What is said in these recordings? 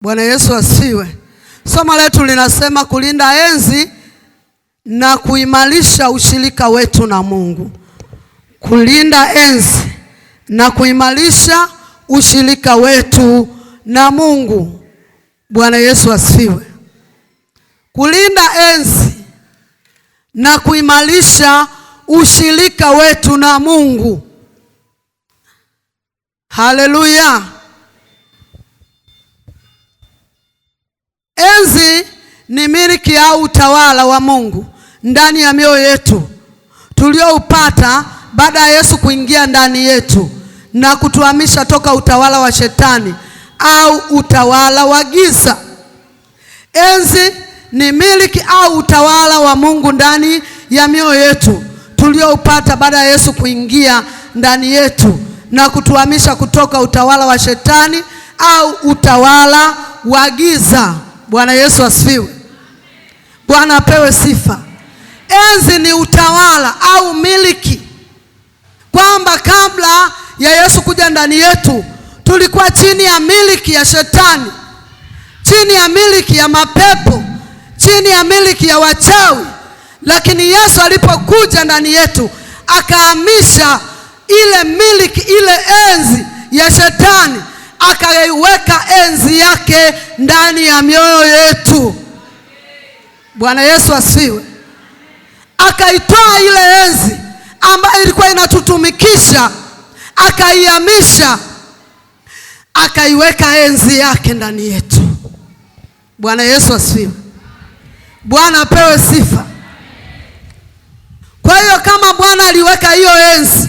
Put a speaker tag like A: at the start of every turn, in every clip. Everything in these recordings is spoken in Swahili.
A: Bwana Yesu asifiwe. Somo letu linasema kulinda enzi na kuimarisha ushirika wetu na Mungu. Kulinda enzi na kuimarisha ushirika wetu na Mungu. Bwana Yesu asifiwe. Kulinda enzi na kuimarisha ushirika wetu na Mungu. Haleluya. Enzi ni miliki au utawala wa Mungu ndani ya mioyo yetu tulioupata baada ya Yesu kuingia ndani yetu na kutuhamisha toka utawala wa shetani au utawala wa giza. Enzi ni miliki au utawala wa Mungu ndani ya mioyo yetu tulioupata baada ya Yesu kuingia ndani yetu na kutuhamisha kutoka utawala wa shetani au utawala wa giza. Bwana Yesu asifiwe. Bwana apewe sifa. Enzi ni utawala au miliki, kwamba kabla ya Yesu kuja ndani yetu tulikuwa chini ya miliki ya shetani, chini ya miliki ya mapepo, chini ya miliki ya wachawi. Lakini Yesu alipokuja ndani yetu akahamisha ile miliki, ile enzi ya shetani, akaiweka enzi yake ndani ya mioyo yetu. Bwana Yesu asifiwe. Akaitoa ile enzi ambayo ilikuwa inatutumikisha, akaihamisha, akaiweka enzi yake ndani yetu. Bwana Yesu asifiwe. Bwana apewe sifa. Kwa hiyo kama Bwana aliweka hiyo enzi,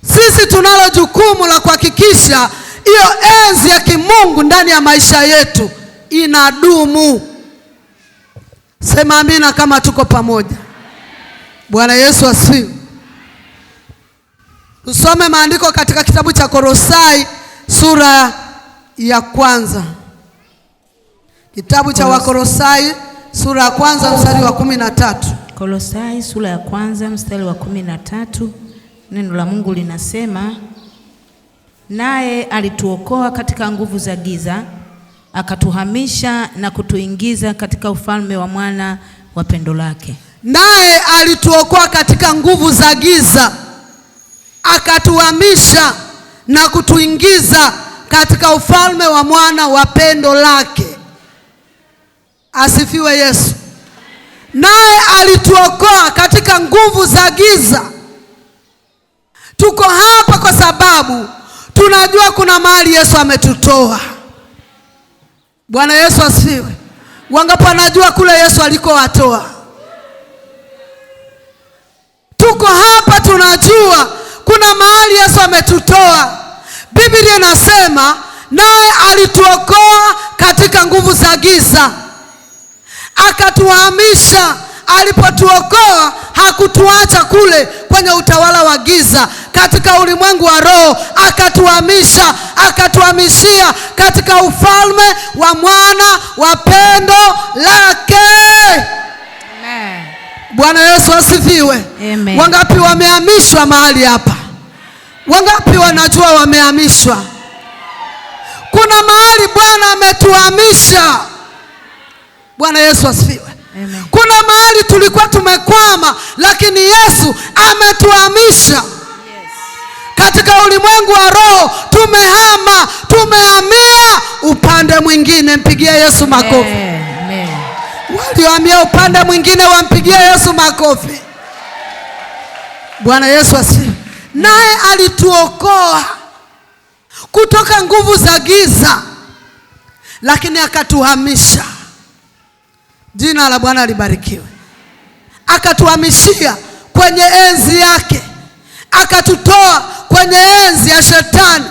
A: sisi tunalo jukumu la kuhakikisha hiyo enzi ya kimungu ndani ya maisha yetu inadumu. Sema amina kama tuko pamoja. Bwana Yesu asifiwe. Tusome maandiko katika kitabu cha Kolosai sura ya kwanza. Kitabu cha Wakolosai sura ya kwanza mstari wa 13.
B: Kolosai sura ya kwanza mstari wa 13. Neno la Mungu linasema, naye alituokoa katika nguvu za giza, akatuhamisha na kutuingiza katika ufalme wa mwana wa pendo lake.
A: Naye alituokoa katika nguvu za giza, akatuhamisha na kutuingiza katika ufalme wa mwana wa pendo lake. Asifiwe Yesu. Naye alituokoa katika nguvu za giza. Tuko hapa kwa sababu tunajua kuna mahali Yesu ametutoa. Bwana Yesu asifiwe. Wangapi wanajua kule Yesu alikowatoa? Tuko hapa tunajua kuna mahali Yesu ametutoa. Biblia inasema naye alituokoa katika nguvu za giza, akatuhamisha. Alipotuokoa hakutuacha kule kwenye utawala wa giza, katika ulimwengu wa roho akatuhamisha, akatuhamishia katika ufalme wa mwana wa pendo lake. Amen. Bwana Yesu asifiwe.
B: Amen.
A: Wangapi wamehamishwa mahali hapa? Wangapi wanajua wamehamishwa? Kuna mahali Bwana ametuhamisha. Bwana Yesu asifiwe.
B: Amen.
A: Kuna mahali tulikuwa tumekwama, lakini Yesu ametuhamisha. Yes. Katika ulimwengu wa roho tumehama, tumehamia upande mwingine. Mpigie Yesu makofi.
B: Amen.
A: Waliohamia upande mwingine wampigie Yesu makofi. Bwana Yesu asifiwe. Naye alituokoa kutoka nguvu za giza, lakini akatuhamisha. Jina la Bwana libarikiwe. Akatuhamishia kwenye enzi yake, akatutoa kwenye enzi ya shetani.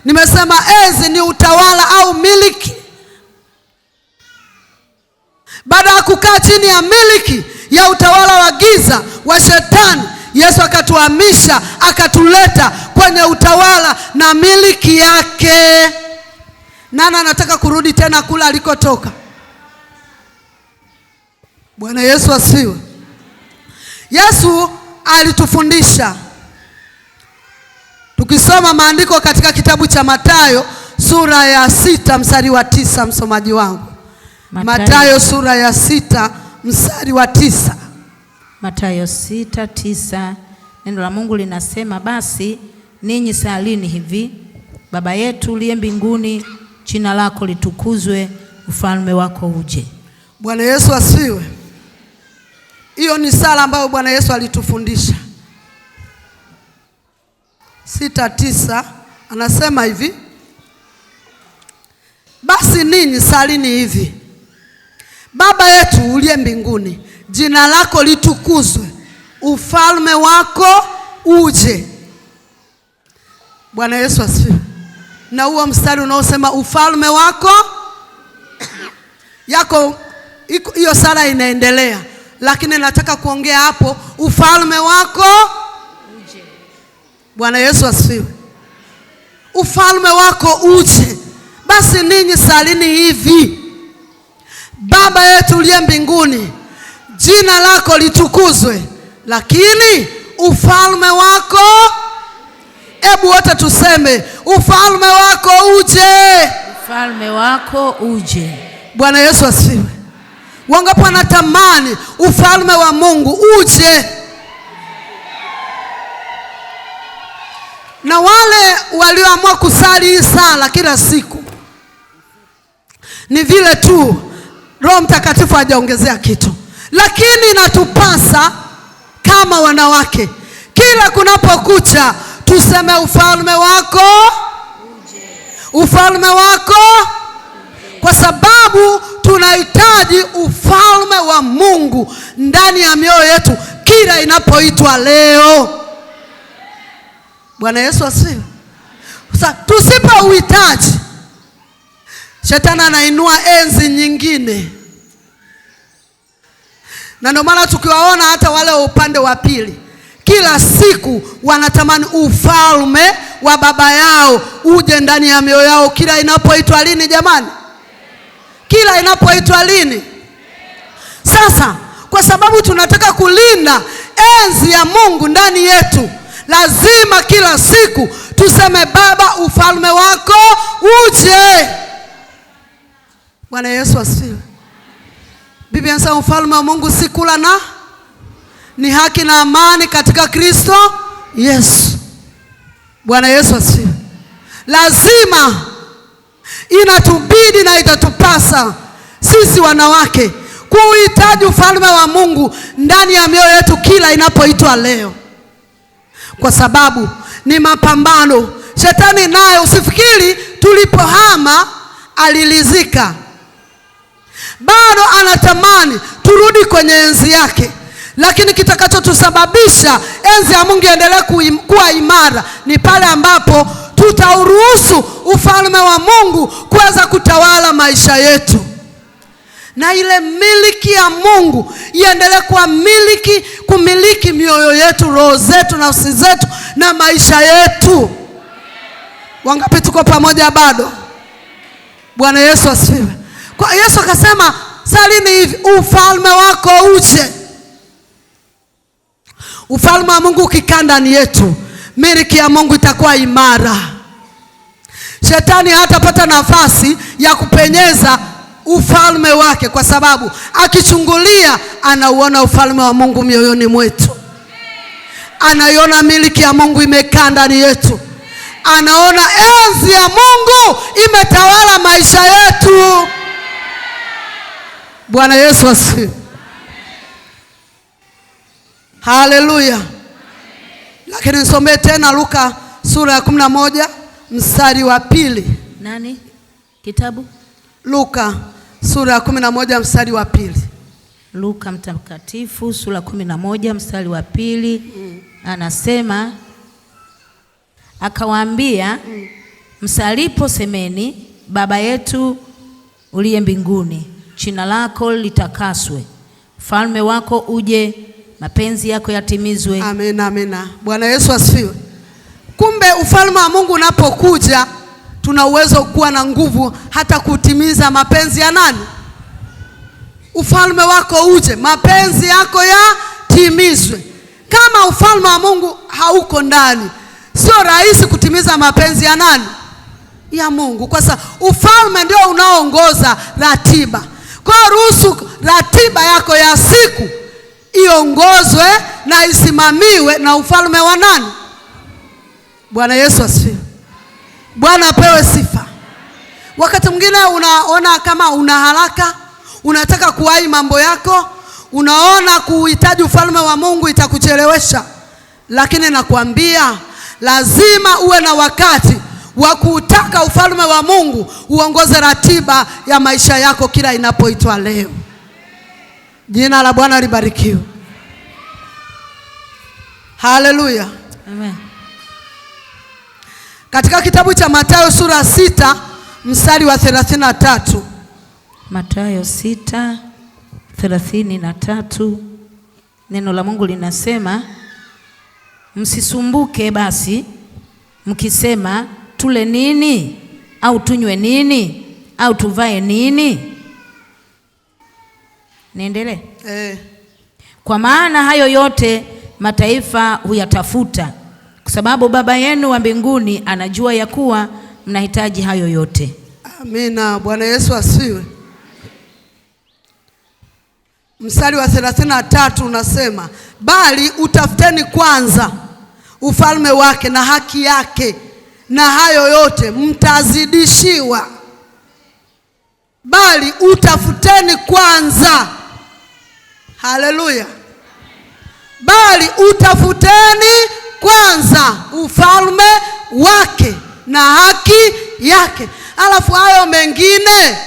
A: Nimesema enzi ni utawala au miliki. Baada ya kukaa chini ya miliki ya utawala wa giza wa shetani, Yesu akatuhamisha, akatuleta kwenye utawala na miliki yake. Nani anataka kurudi tena kula alikotoka? Bwana Yesu asifiwe. Yesu alitufundisha. Tukisoma maandiko katika kitabu cha Mathayo sura ya 6 mstari wa 9, msomaji wangu. Mathayo sura ya 6 mstari wa 9.
B: Mathayo 6:9. Neno la Mungu linasema, basi ninyi salini hivi: Baba yetu uliye mbinguni, jina lako litukuzwe, ufalme wako uje.
A: Bwana Yesu asifiwe. Hiyo ni sala ambayo Bwana Yesu alitufundisha. 6:9 anasema hivi: basi ninyi salini hivi: Baba yetu uliye mbinguni, jina lako litukuzwe, ufalme wako uje. Bwana Yesu asifiwe. Na huo mstari unaosema ufalme wako yako, hiyo sala inaendelea, lakini nataka kuongea hapo ufalme wako uje. Bwana Yesu asifiwe. Ufalme wako uje. Basi ninyi salini hivi: Baba yetu uliye mbinguni, jina lako litukuzwe, lakini ufalme wako, hebu wote tuseme ufalme wako uje.
B: Ufalme wako uje.
A: Bwana Yesu asifiwe. Wangapi wanatamani ufalme wa Mungu uje? Na wale walioamua kusali hii sala kila siku, ni vile tu Roho Mtakatifu hajaongezea kitu, lakini inatupasa kama wanawake kila kunapokucha tuseme ufalme wako uje. Ufalme wako uje. Kwa sababu tunahitaji ufalme wa Mungu ndani ya mioyo yetu kila inapoitwa leo. Bwana Yesu asifiwe. Sasa tusipouhitaji, Shetani anainua enzi nyingine. Na ndio maana tukiwaona hata wale wa upande wa pili, kila siku wanatamani ufalme wa baba yao uje ndani ya mioyo yao kila inapoitwa lini jamani? Kila inapoitwa lini? Sasa kwa sababu tunataka kulinda enzi ya Mungu ndani yetu, lazima kila siku tuseme Baba ufalme wako uje. Bwana Yesu asifiwe. Biblia inasema ufalme wa Mungu si kula na, ni haki na amani katika Kristo Yesu. Bwana Yesu asifiwe. Lazima inatubidi na itatupasa sisi wanawake kuhitaji ufalme wa Mungu ndani ya mioyo yetu kila inapoitwa leo, kwa sababu ni mapambano. Shetani naye usifikiri tulipohama alilizika, bado anatamani turudi kwenye enzi yake. Lakini kitakachotusababisha enzi ya Mungu iendelee kuwa imara ni pale ambapo tutauruhusu ufalme wa Mungu kuweza kutawala maisha yetu, na ile miliki ya Mungu iendelee kuwa kumiliki mioyo yetu, roho zetu, nafsi zetu na maisha yetu. Wangapi tuko pamoja bado? Bwana Yesu asifiwe. Kwa Yesu akasema salini hivi: ufalme wako uje. Ufalme wa Mungu ukikaa ndani yetu, miliki ya Mungu itakuwa imara. Shetani hatapata nafasi ya kupenyeza ufalme wake, kwa sababu akichungulia anauona ufalme wa Mungu mioyoni mwetu. Anaiona miliki ya Mungu imekaa ndani yetu. Anaona enzi ya Mungu imetawala maisha yetu. Bwana Yesu asifiwe. Haleluya. Lakini nisomee tena Luka sura ya 11 mstari wa 2.
B: Nani? Kitabu?
A: Luka sura ya 11 mstari wa 2.
B: Luka mtakatifu sura 11 mstari wa 2. Anasema, akawaambia, msalipo semeni, Baba yetu uliye mbinguni, jina lako litakaswe, ufalme wako uje, mapenzi yako yatimizwe.
A: Amen, amen. Bwana Yesu asifiwe. Kumbe ufalme wa Mungu unapokuja, tuna uwezo kuwa na nguvu hata kutimiza mapenzi ya nani? Ufalme wako uje, mapenzi yako yatimizwe. Kama ufalme wa Mungu hauko ndani, sio rahisi kutimiza mapenzi ya nani? ya Mungu, kwa sababu ufalme ndio unaoongoza ratiba. Kwa ruhusu ratiba yako ya siku iongozwe na isimamiwe na ufalme wa nani? Bwana Yesu asifiwe. Bwana apewe sifa. Wakati mwingine unaona kama una haraka, unataka kuwahi mambo yako, unaona kuhitaji ufalme wa Mungu itakuchelewesha, lakini nakwambia lazima uwe na wakati wa kutaka ufalme wa Mungu uongoze ratiba ya maisha yako kila inapoitwa leo. Jina la Bwana libarikiwe. Haleluya.
B: Amen.
A: Katika kitabu cha Mathayo sura 6 mstari wa 33.
B: Mathayo 6:33, neno la Mungu linasema, msisumbuke basi mkisema tule nini au tunywe nini au tuvae nini. Niendelee? Kwa maana hayo yote mataifa huyatafuta, kwa sababu Baba yenu wa mbinguni anajua ya kuwa mnahitaji hayo yote.
A: Amina. Bwana Yesu asifiwe. Mstari wa 33 unasema, bali utafuteni kwanza ufalme wake na haki yake, na hayo yote mtazidishiwa. Bali utafuteni kwanza. Haleluya. Bali utafuteni kwanza ufalme wake na haki yake, alafu hayo mengine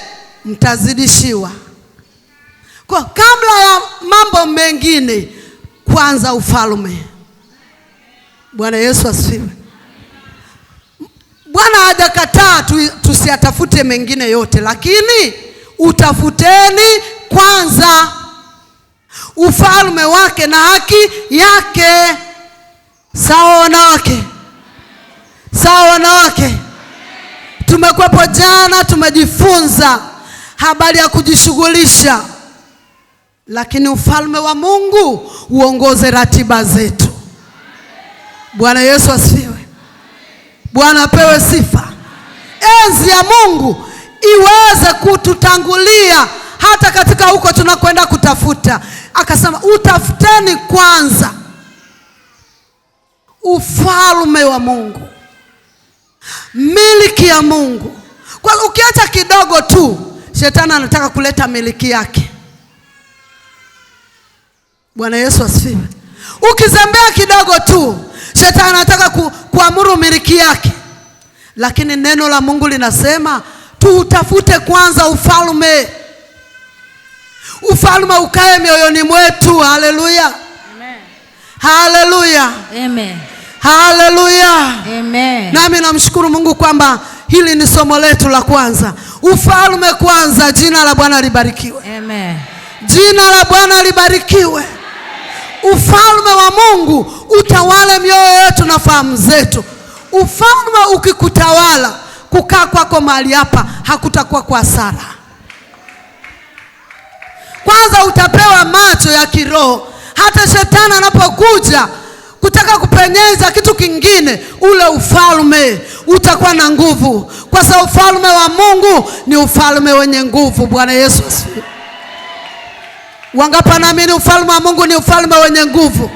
A: mtazidishiwa. Kwa kabla ya mambo mengine, kwanza ufalme. Bwana Yesu asifiwe. Bwana hajakataa tusiyatafute mengine yote, lakini utafuteni kwanza ufalme wake na haki yake. Sawa wanawake? Sawa wanawake? Tumekwepo jana, tumejifunza habari ya kujishughulisha, lakini ufalme wa Mungu uongoze ratiba zetu. Bwana Yesu asifiwe. Bwana apewe sifa. Enzi ya Mungu iweze kututangulia hata katika huko tunakwenda kutafuta. Akasema utafuteni kwanza ufalme wa Mungu, miliki ya Mungu. Kwa ukiacha kidogo tu, shetani anataka kuleta miliki yake. Bwana Yesu asifiwe. Ukizembea kidogo tu, shetani anataka kuamuru miliki yake. Lakini neno la Mungu linasema tutafute kwanza ufalme. Ufalme ukae mioyoni mwetu. Haleluya.
B: Amen.
A: Haleluya.
B: Amen.
A: Haleluya.
B: Amen.
A: Nami namshukuru Mungu kwamba hili ni somo letu la kwanza. Ufalme kwanza. Jina la Bwana libarikiwe.
B: Amen.
A: Jina la Bwana libarikiwe. Ufalme wa Mungu utawale mioyo yetu na fahamu zetu. Ufalme ukikutawala, kukaa kwako mahali hapa hakutakuwa kwa hasara. Kwanza utapewa macho ya kiroho. Hata shetani anapokuja kutaka kupenyeza kitu kingine, ule ufalme utakuwa na nguvu, kwa sababu ufalme wa Mungu ni ufalme wenye nguvu. Bwana Yesu asifiwe. Wangapi naamini ufalme wa Mungu ni ufalme wenye nguvu?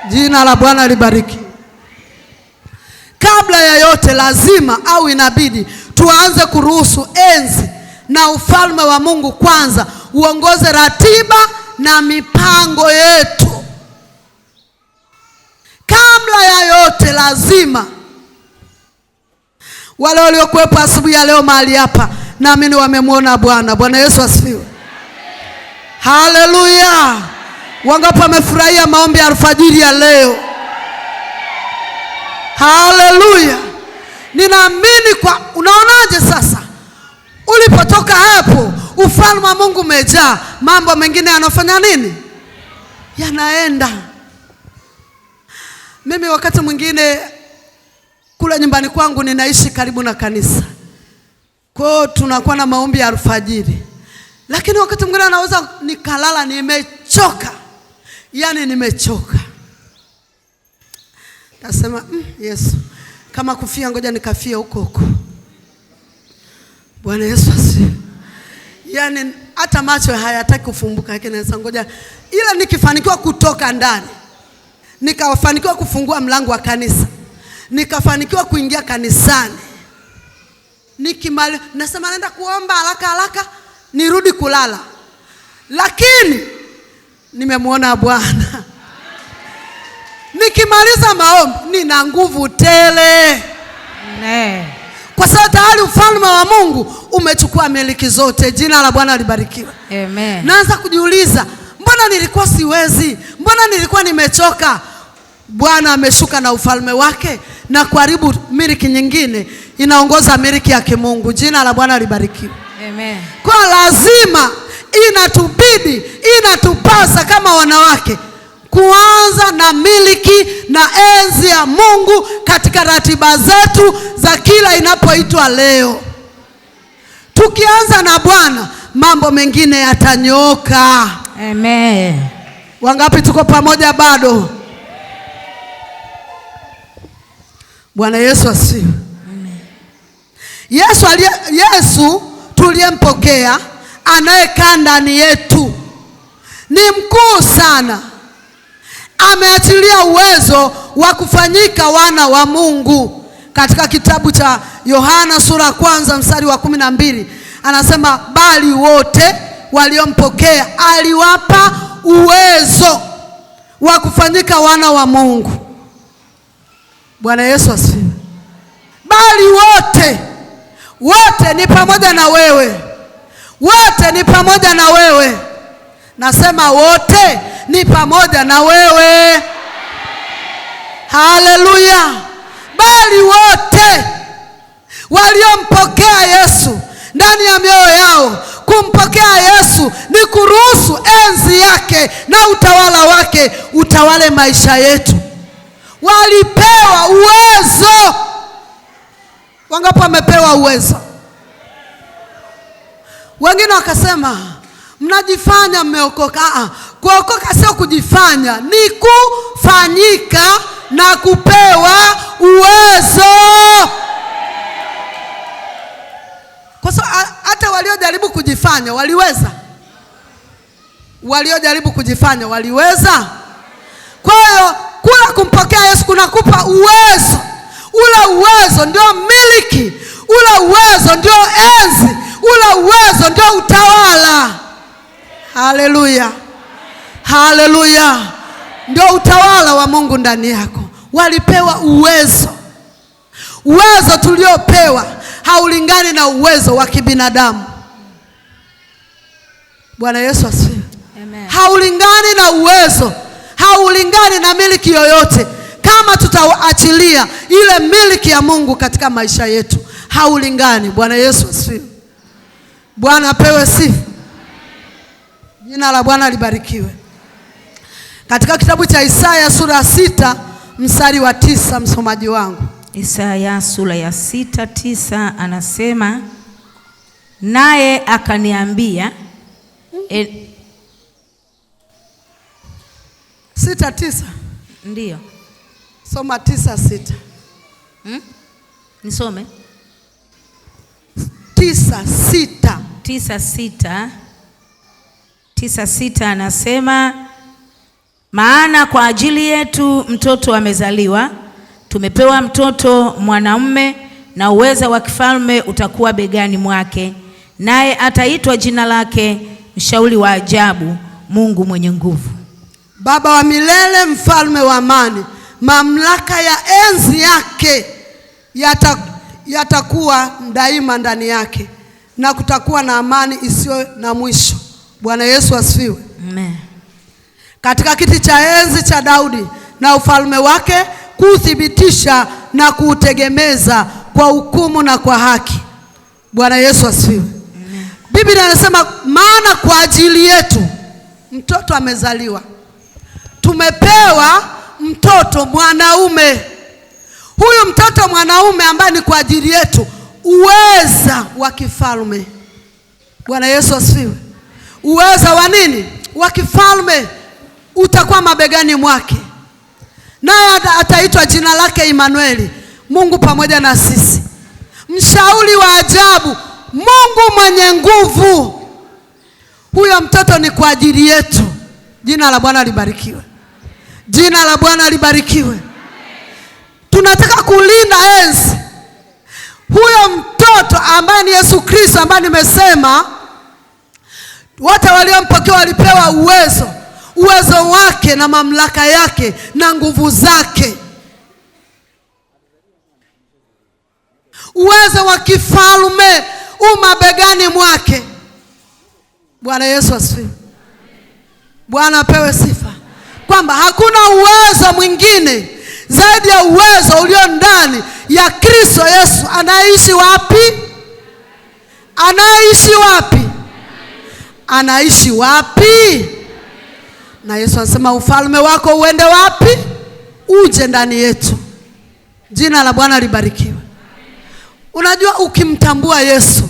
A: Jina la Bwana libariki. Kabla ya yote lazima au inabidi tuanze kuruhusu enzi na ufalme wa Mungu kwanza uongoze ratiba na mipango yetu. Kabla ya yote lazima, wale waliokuwepo asubuhi ya leo mahali hapa, naamini wamemwona Bwana. Bwana Yesu asifiwe. Haleluya. Wangapi wamefurahia maombi ya alfajiri ya leo? Haleluya. Ninaamini kwa, unaonaje sasa? Ulipotoka hapo, ufalme wa Mungu umejaa, mambo mengine yanafanya nini? Yanaenda. Mimi wakati mwingine kule nyumbani kwangu ninaishi karibu na kanisa. Kwa hiyo tunakuwa na maombi ya alfajiri. Lakini wakati mwingine naweza nikalala nimechoka. Yaani nimechoka. Nasema Yesu, Kama kufia, ngoja nikafie huko huko. Bwana Yesu asifiwe. Yaani hata macho hayataki kufumbuka, lakini sasa ngoja, ila nikifanikiwa kutoka ndani, nikafanikiwa kufungua mlango wa kanisa, nikafanikiwa kuingia kanisani, nikimaliza nasema naenda kuomba haraka nirudi kulala, lakini nimemwona Bwana. Nikimaliza maombi nina nguvu tele.
B: Amen.
A: Kwa sababu tayari ufalme wa Mungu umechukua miliki zote. Jina la Bwana libarikiwe.
B: Amen.
A: Naanza kujiuliza, mbona nilikuwa siwezi? Mbona nilikuwa nimechoka? Bwana ameshuka na ufalme wake na kuharibu miliki nyingine, inaongoza miliki ya kimungu. Jina la Bwana libarikiwe.
B: Amen.
A: Kwa lazima inatubidi, inatupasa kama wanawake kuanza na miliki na enzi ya Mungu katika ratiba zetu za kila inapoitwa leo. Tukianza na Bwana, mambo mengine yatanyooka.
B: Amen.
A: Wangapi tuko pamoja bado? Bwana Yesu asifiwe. Yesu tuliyempokea, anayekaa ndani yetu, ni mkuu sana. Ameachilia uwezo wa kufanyika wana wa Mungu. Katika kitabu cha Yohana sura ya 1 mstari wa 12 anasema, bali wote waliompokea aliwapa uwezo wa kufanyika wana wa Mungu. Bwana Yesu asifiwe. Bali wote ni pamoja na wewe. Wote ni pamoja na wewe. Nasema wote ni pamoja na wewe. Haleluya. Bali wote waliompokea Yesu ndani ya mioyo yao. Kumpokea Yesu ni kuruhusu enzi yake na utawala wake utawale maisha yetu. Walipewa uwezo. Wangapi wamepewa uwezo? Wengine wakasema, mnajifanya mmeokoka. Kuokoka sio kujifanya, ni kufanyika na kupewa uwezo. Kwa sababu hata waliojaribu kujifanya waliweza. Waliojaribu kujifanya waliweza. Kwa hiyo kula kumpokea Yesu kunakupa uwezo. Ule uwezo ndio miliki. Ule uwezo ndio enzi. Ule uwezo ndio utawala. Haleluya. Haleluya. Ndio utawala wa Mungu ndani yako. Walipewa uwezo. Uwezo tuliopewa haulingani na uwezo wa kibinadamu. Bwana Yesu asifiwe. Amen. Haulingani na uwezo, haulingani na miliki yoyote. Kama tutaachilia ile miliki ya Mungu katika maisha yetu, haulingani. Bwana Yesu asifiwe. Bwana apewe sifa. Jina la Bwana libarikiwe. Katika kitabu cha Isaya sura ya 6 mstari wa 9, msomaji wangu.
B: Isaya sura ya 6:9 anasema, naye akaniambia
A: 6:9.
B: Ndio.
A: Soma 9:6.
B: Nisome
A: 9:6.
B: 9:6 anasema, maana kwa ajili yetu mtoto amezaliwa, tumepewa mtoto mwanamume, na uweza wa kifalme utakuwa begani mwake, naye ataitwa jina lake Mshauri wa Ajabu, Mungu mwenye nguvu,
A: Baba wa milele, Mfalme wa amani. Mamlaka ya enzi yake yatakuwa daima ndani yake, na kutakuwa na amani isiyo na mwisho. Bwana Yesu asifiwe.
B: Amen.
A: Katika kiti cha enzi cha Daudi na ufalme wake, kuthibitisha na kuutegemeza kwa hukumu na kwa haki. Bwana Yesu asifiwe. Biblia inasema, maana kwa ajili yetu mtoto amezaliwa. Tumepewa mtoto mwanaume. Huyu mtoto mwanaume ambaye ni kwa ajili yetu, uweza wa kifalme. Bwana Yesu asifiwe. Uweza wa nini? Wa kifalme utakuwa mabegani mwake, naye ataitwa jina lake Immanueli, Mungu pamoja na sisi. Mshauri wa ajabu, Mungu mwenye nguvu. Huyo mtoto ni kwa ajili yetu. Jina la Bwana libarikiwe. Jina la Bwana libarikiwe. Tunataka kulinda enzi huyo mtoto ambaye ni Yesu Kristo, ambaye nimesema wote waliompokea walipewa uwezo wake na mamlaka yake na nguvu zake, uwezo wa kifalme umabegani mwake. Bwana Yesu asifiwe. Bwana apewe sifa, kwamba hakuna uwezo mwingine zaidi ya uwezo ulio ndani ya Kristo Yesu. Anaishi wapi? Anaishi wapi? Anaishi wapi? Na Yesu anasema ufalme wako uende wapi? Uje ndani yetu. Jina la Bwana libarikiwe. Unajua, ukimtambua Yesu,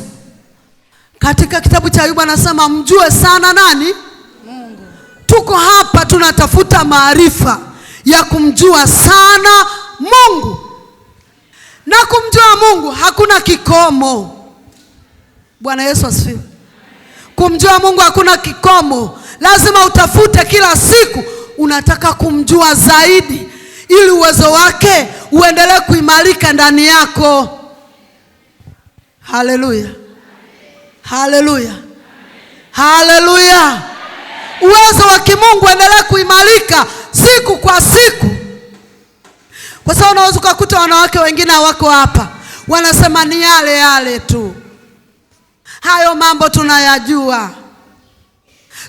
A: katika kitabu cha Ayubu anasema mjue sana nani? Mungu. Tuko hapa tunatafuta maarifa ya kumjua sana Mungu. Na kumjua Mungu hakuna kikomo. Bwana Yesu asifiwe. Kumjua Mungu hakuna kikomo. Lazima utafute kila siku, unataka kumjua zaidi, ili uwezo wake uendelee kuimarika ndani yako. Haleluya. Haleluya. Haleluya. Uwezo wa kimungu uendelee kuimarika siku kwa siku. Kwa sababu unaweza kukuta wanawake wengine wako hapa wanasema ni yale yale tu. Hayo mambo tunayajua.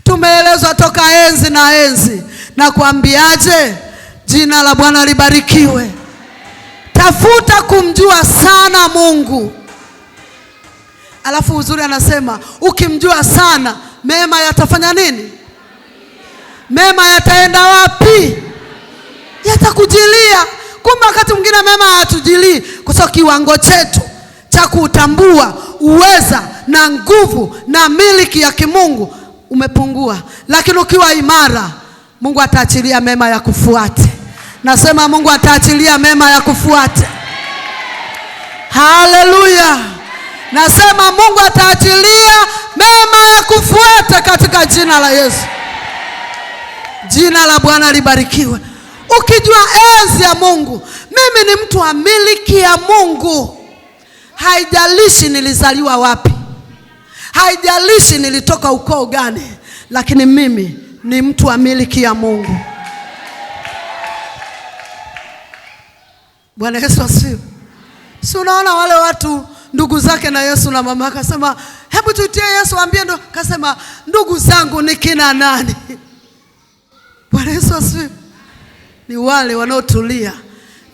A: Tumeelezwa toka enzi na enzi. Na kuambiaje? Jina la Bwana libarikiwe. Tafuta kumjua sana Mungu. Alafu uzuri anasema ukimjua sana, mema yatafanya nini? Mema yataenda wapi? Yatakujilia. Kumbe wakati mwingine mema hayatujilii kwa sababu kiwango chetu cha kutambua uweza na nguvu na miliki ya kimungu umepungua. Lakini ukiwa imara, Mungu ataachilia mema ya kufuate. Nasema Mungu ataachilia mema ya kufuate. Haleluya. Nasema Mungu ataachilia mema ya kufuata katika jina la Yesu. Jina la Bwana libarikiwe. Ukijua enzi ya Mungu, mimi ni mtu wa miliki ya Mungu. Haijalishi nilizaliwa wapi, haijalishi nilitoka ukoo gani, lakini mimi ni mtu wa miliki ya Mungu. Bwana Yesu asifiwe. Si unaona wale watu ndugu zake na Yesu na mama akasema hebu tuitie Yesu ambie, ndo akasema ndugu zangu ni kina nani? Bwana Yesu asifiwe. Ni wale wanaotulia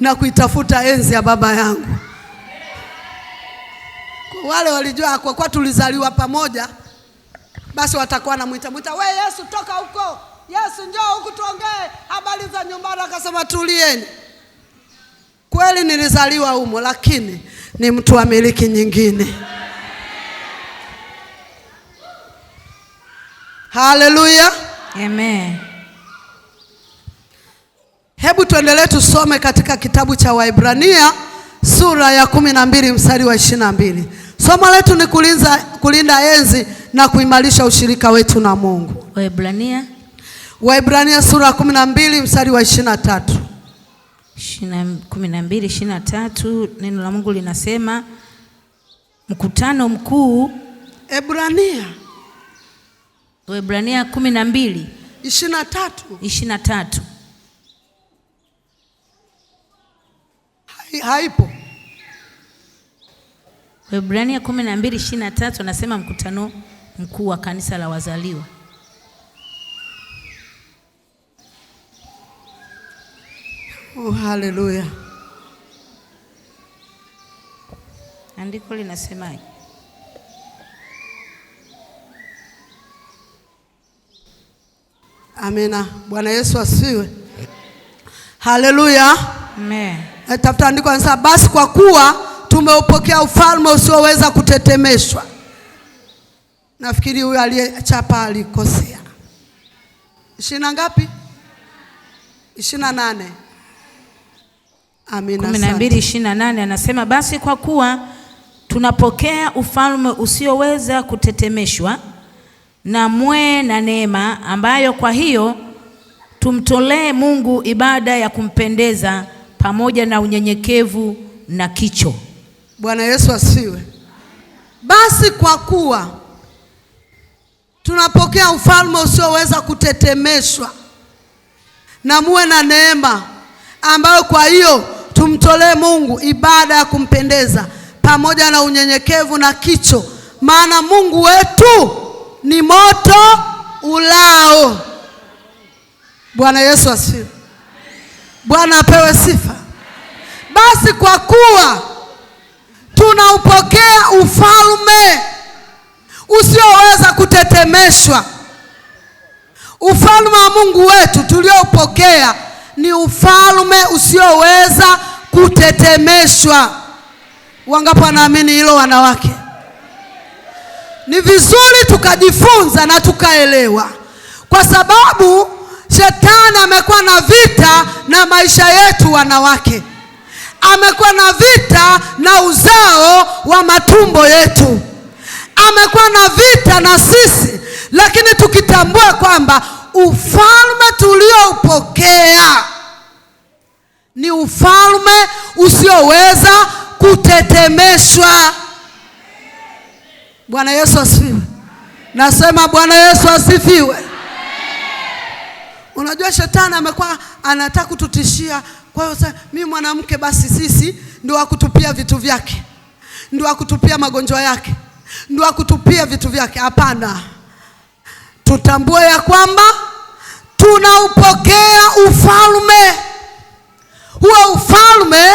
A: na kuitafuta enzi ya baba yangu. Wale walijua kwa kuwa tulizaliwa pamoja, basi watakuwa na mwita we Yesu toka huko, Yesu njoo huku tuongee habari za nyumbani. Akasema tulieni. Kweli nilizaliwa humo, lakini ni mtu wa miliki nyingine. Haleluya.
B: Amen.
A: Hebu tuendelee tusome katika kitabu cha Waebrania sura ya 12 mstari wa 22. Somo letu ni kulinda enzi na kuimarisha ushirika wetu na Mungu. Waebrania sura ya 12 mstari wa 23.
B: 12:23 neno la Mungu linasema mkutano mkuu. Waebrania 12:23.
A: Haipo.
B: Waebrania 12:23 anasema mkutano mkuu wa kanisa la wazaliwa.
A: Oh, haleluya.
B: Andiko linasemaje?
A: Amina. Bwana Yesu asifiwe. Haleluya.
B: Amen.
A: Tafuta andiko anasema basi kwa kuwa tumeupokea ufalme usioweza kutetemeshwa. Nafikiri huyu aliyechapa alikosea. 20 ngapi? 28. Amina.
B: 12:28 anasema, basi kwa kuwa tunapokea ufalme usioweza kutetemeshwa, na mwe na neema ambayo kwa hiyo tumtolee Mungu ibada ya kumpendeza pamoja na unyenyekevu na kicho.
A: Bwana Yesu asifiwe. Basi kwa kuwa tunapokea ufalme usioweza kutetemeshwa, na muwe na neema ambayo kwa hiyo tumtolee Mungu ibada ya kumpendeza pamoja na unyenyekevu na kicho, maana Mungu wetu ni moto ulao. Bwana Yesu asifiwe. Bwana apewe sifa. Basi kwa kuwa tunaupokea ufalme usioweza kutetemeshwa, ufalme wa Mungu wetu tulioupokea ni ufalme usioweza kutetemeshwa. Wangapi wanaamini hilo wanawake? Ni vizuri tukajifunza na tukaelewa, kwa sababu shetani amekuwa na vita na maisha yetu wanawake. Amekuwa na vita na uzao wa matumbo yetu. Amekuwa na vita na sisi, lakini tukitambua kwamba ufalme tulioupokea ni ufalme usioweza kutetemeshwa. Bwana Yesu asifiwe. Nasema Bwana Yesu asifiwe. Unajua shetani amekuwa anataka kututishia. Kwa hiyo sasa mimi mwanamke, basi sisi ndio wakutupia vitu vyake, ndio wakutupia magonjwa yake, ndio wakutupia vitu vyake. Hapana. Tutambue ya kwamba tunaupokea ufalme. Huo ufalme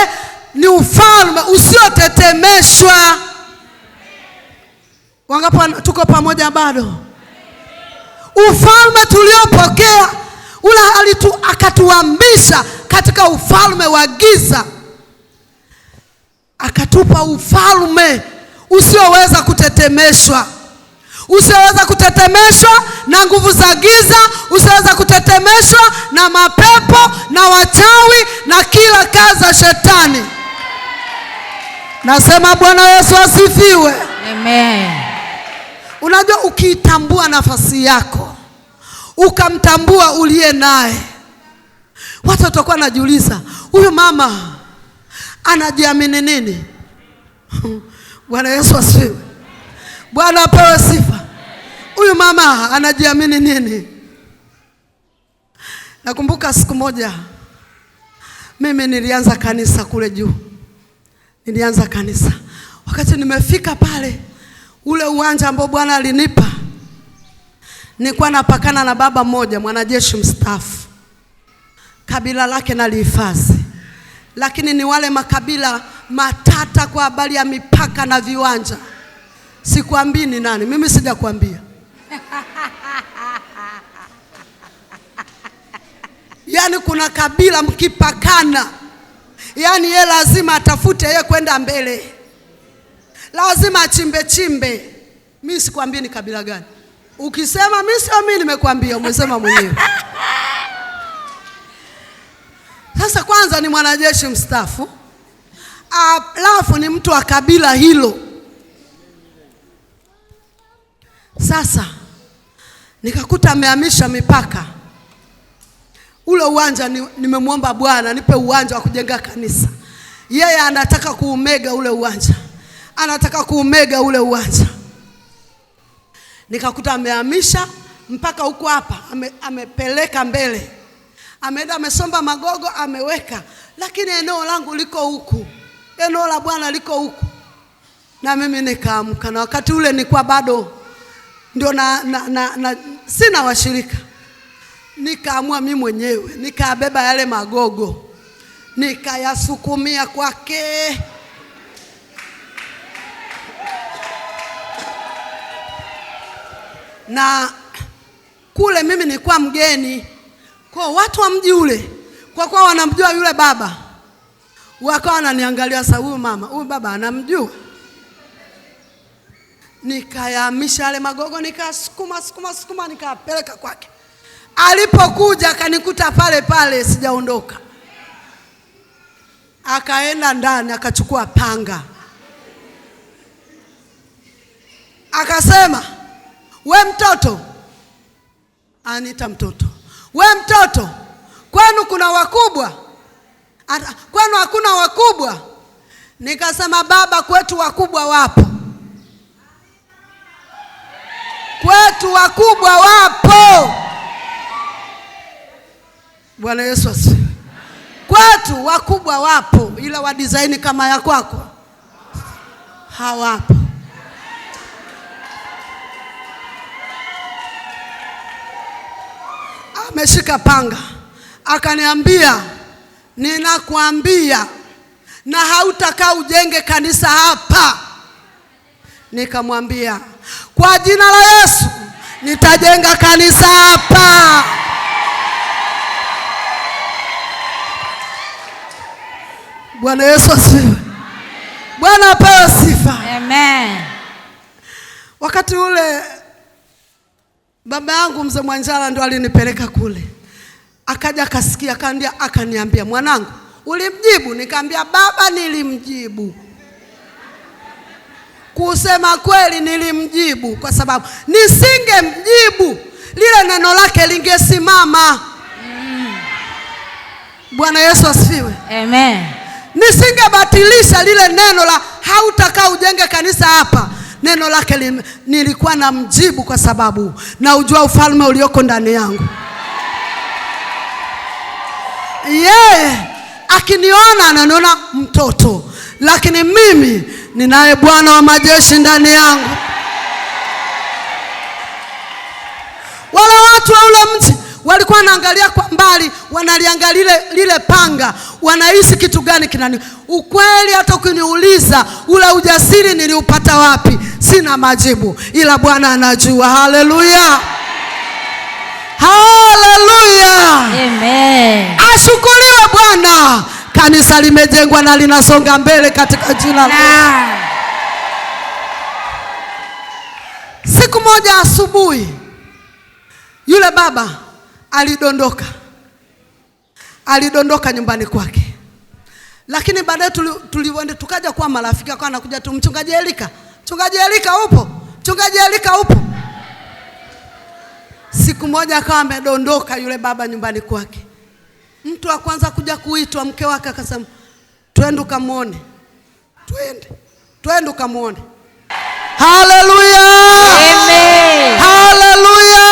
A: ni ufalme usiotetemeshwa. Wangapi tuko pamoja bado? Ufalme tuliopokea ule akatuambisha katika ufalme wa giza, akatupa ufalme usioweza kutetemeshwa. Usioweza kutetemeshwa na nguvu za giza, usioweza kutetemeshwa na mapepo na wachawi na kila kazi za shetani. Nasema Bwana Yesu asifiwe.
B: Amen.
A: Unajua ukitambua nafasi yako, ukamtambua uliye naye, watu watakuwa najiuliza, huyu mama anajiamini nini? Bwana Yesu asifiwe. Bwana apewe sifa. Huyu mama anajiamini nini? Nakumbuka siku moja mimi nilianza kanisa kule juu. Nilianza kanisa. Wakati nimefika pale ule uwanja ambao Bwana alinipa, nilikuwa napakana na baba mmoja mwanajeshi mstaafu. Kabila lake nalihifadhi, lakini ni wale makabila matata kwa habari ya mipaka na viwanja. Sikuambii ni nani, mimi sijakwambia. Yaani kuna kabila mkipakana, yaani yeye lazima atafute yeye kwenda mbele, lazima chimbe. Mimi sikwambii ni kabila gani. Ukisema mimi sio mimi nimekwambia, umesema mwenyewe. Sasa kwanza ni mwanajeshi mstaafu, alafu ni mtu wa kabila hilo. Sasa nikakuta amehamisha mipaka. Ule uwanja nimemwomba Bwana nipe uwanja wa kujenga kanisa. Yeye anataka kuumega ule uwanja. Anataka kuumega ule uwanja. Nikakuta amehamisha mpaka huko hapa, amepeleka mbele. Ameenda amesomba magogo ameweka, lakini eneo langu liko huku. Eneo la Bwana liko huku. Na mimi nikaamka, na wakati ule nilikuwa bado ndio sina washirika. Nikaamua mimi mwenyewe, nikabeba yale magogo, nikayasukumia kwake. Na kule mimi nilikuwa mgeni, kwa watu wa mji ule, kwa kuwa wanamjua yule baba, wakawa wananiangalia, sasa huyu mama, huyu baba anamjua. Nikayahamisha yale magogo, nikasukuma nikapeleka kwake. Alipokuja akanikuta pale pale, sijaondoka. Akaenda ndani akachukua panga. Akasema, we mtoto, anita mtoto, we mtoto, kwenu kuna wakubwa? Kwenu hakuna wakubwa? Nikasema, baba, kwetu wakubwa wapo. Kwetu wakubwa wapo. Bwana Yesu asifiwe. Kwetu wakubwa wapo, ila wa design kama ya kwako hawapo. Ameshika panga, akaniambia, ninakuambia na hautakaa ujenge kanisa hapa. Nikamwambia, kwa jina la Yesu nitajenga kanisa hapa. Bwana Yesu asifiwe. Bwana apewe sifa.
B: Amen.
A: Wakati ule baba yangu mzee Mwanjala ndo alinipeleka kule. Akaja akasikia, akaniambia, mwanangu, ulimjibu? Nikamwambia, baba, nilimjibu. Kusema kweli nilimjibu, kwa sababu nisingemjibu lile neno lake lingesimama. Bwana Yesu asifiwe.
B: Amen.
A: Nisingebatilisha lile neno la hautakaa ujenge kanisa hapa. Neno lake nilikuwa na mjibu, kwa sababu na ujua ufalme ulioko ndani yangu. Yeye akiniona ananiona mtoto, lakini mimi ninaye Bwana wa majeshi ndani yangu. Wale watu wa ule mji walikuwa wanaangalia kwa mbali, wanaliangalia lile panga, wanahisi kitu gani kinani. Ukweli hata ukiniuliza ule ujasiri niliupata wapi, sina majibu, ila Bwana anajua. Haleluya. Haleluya.
B: Amen.
A: Ashukuriwe Bwana. Kanisa limejengwa na linasonga mbele katika jina la Yesu. Siku moja asubuhi, yule baba alidondoka nyumbani kwake. Lakini baadaye tuliwende tukaja kuwa marafiki. Akawa anakuja tu, mchungaji Elika upo? Mchungaji Elika upo? Siku moja akawa amedondoka yule baba nyumbani kwake. Mtu wa kwanza kuja kuitwa mke wake akasema, twende ukamuone. Twende ukamuone. Haleluya.
B: Amen.
A: Haleluya.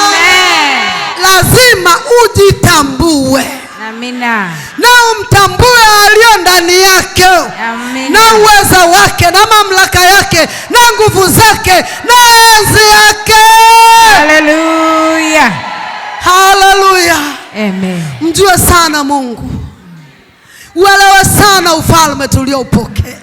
B: Amen.
A: Lazima ujitambue.
B: Amina.
A: Na umtambue aliyo ndani yake.
B: Amina.
A: Na uwezo wake, na mamlaka yake, na nguvu zake, na enzi yake.
B: Haleluya.
A: Haleluya.
B: Amen.
A: Mjue sana Mungu. Uelewe sana ufalme tulioupokea.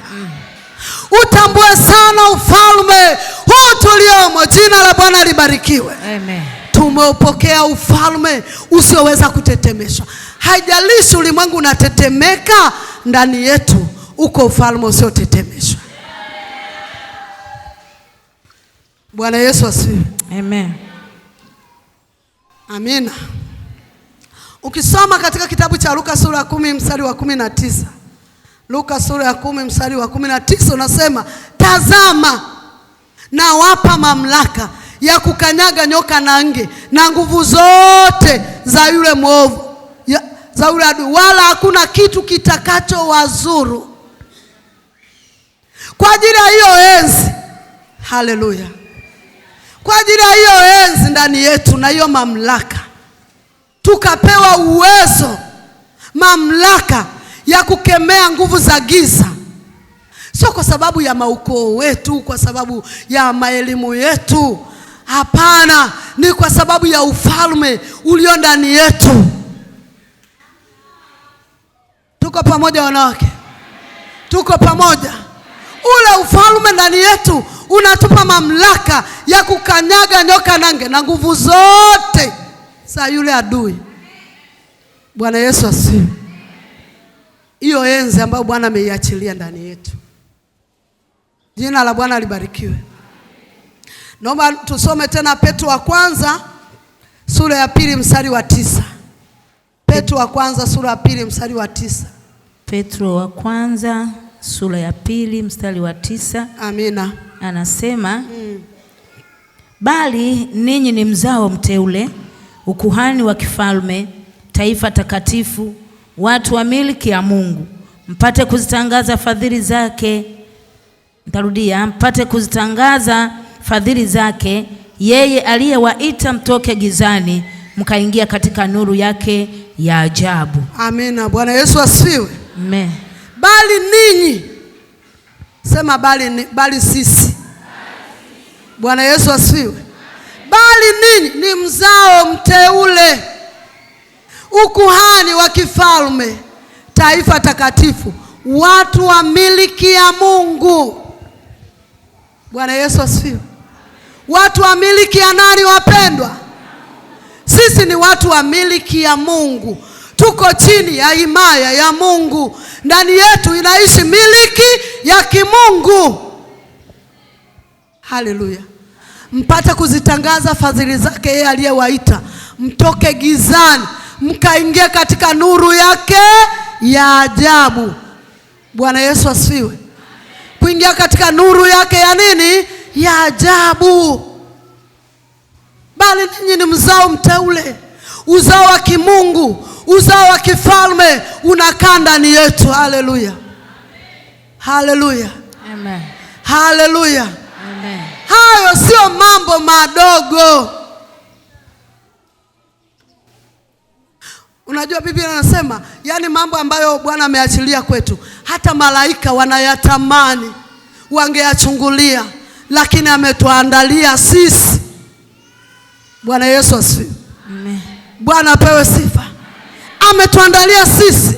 A: Utambue sana ufalme huu tuliomo. Jina la Bwana libarikiwe.
B: Amen.
A: Tumeupokea ufalme usioweza kutetemeshwa. Haijalishi ulimwengu unatetemeka, ndani yetu uko ufalme usiotetemeshwa. Bwana Yesu asifiwe.
B: Amen.
A: Amina. Ukisoma katika kitabu cha Luka sura ya 10 mstari wa 19. Luka sura ya 10 mstari wa 19 unasema, tazama nawapa mamlaka ya kukanyaga nyoka na nge na nguvu zote za yule mwovu, za yule adui, wala hakuna kitu kitakacho wazuru. Kwa ajili ya hiyo enzi. Haleluya. Kwa ajili ya hiyo enzi ndani yetu na hiyo mamlaka, tukapewa uwezo, mamlaka ya kukemea nguvu za giza. Sio kwa sababu ya maukoo wetu, kwa sababu ya maelimu yetu. Hapana, ni kwa sababu ya ufalme ulio ndani yetu. Tuko pamoja wanawake? Tuko pamoja? Ule ufalme ndani yetu unatupa mamlaka ya kukanyaga nyoka na nge na nguvu zote za yule adui. Bwana Yesu asifiwe. Hiyo enzi ambayo Bwana ameiachilia ndani yetu. Jina la Bwana libarikiwe. Naomba tusome tena Petro wa kwanza sura ya 2 mstari wa 9. Petro wa kwanza sura ya 2 mstari wa 9.
B: Petro wa kwanza sura ya 2 mstari wa 9.
A: Amina.
B: Anasema bali ninyi ni mzao mteule, ukuhani wa kifalme, taifa takatifu, watu wa milki ya Mungu, mpate kuzitangaza fadhili zake. Nitarudia, mpate kuzitangaza fadhili zake, yeye aliyewaita mtoke gizani mkaingia katika nuru yake ya ajabu.
A: Amina. Bwana Yesu asifiwe.
B: Amen.
A: Bali ninyi, sema bali sisi. Bwana Yesu asifiwe. Bali ninyi ni mzao mteule, ukuhani wa kifalme, taifa takatifu, watu wa miliki ya Mungu. Bwana Yesu asifiwe. Watu wa miliki ya nani wapendwa? Sisi ni watu wa miliki ya Mungu. Tuko chini ya himaya ya Mungu. Ndani yetu inaishi miliki ya kimungu. Haleluya. Mpate kuzitangaza fadhili zake yeye aliyewaita mtoke gizani mkaingia katika nuru yake ya ajabu. Bwana Yesu asifiwe. Kuingia katika nuru yake ya nini? Ya ajabu. Bali ninyi ni mzao mteule, uzao wa kimungu, uzao wa kifalme unakaa ndani yetu. Haleluya. Haleluya.
B: Amen.
A: Haleluya.
B: Amen.
A: Hayo sio mambo madogo. Unajua Biblia inasema, yani mambo ambayo Bwana ameachilia kwetu, hata malaika wanayatamani wangeyachungulia, lakini ametuandalia sisi. Bwana Yesu asifiwe.
B: Amen.
A: Bwana apewe sifa. Ametuandalia sisi.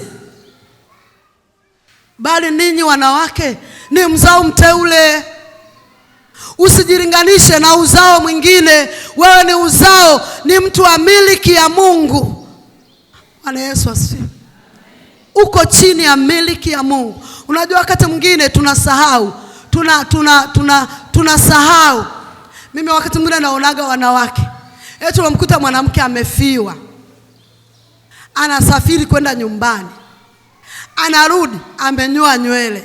A: Bali ninyi wanawake ni mzao mteule. Usijilinganishe na uzao mwingine. Wewe ni uzao, ni mtu wa miliki ya Mungu. Bwana Yesu asifiwe. Uko chini ya miliki ya Mungu. Unajua wakati mwingine tunasahau. Tunasahau. Mimi wakati mwingine naonaga wanawake. Tunamkuta mwanamke amefiwa. Anasafiri kwenda nyumbani. Anarudi amenyoa nywele.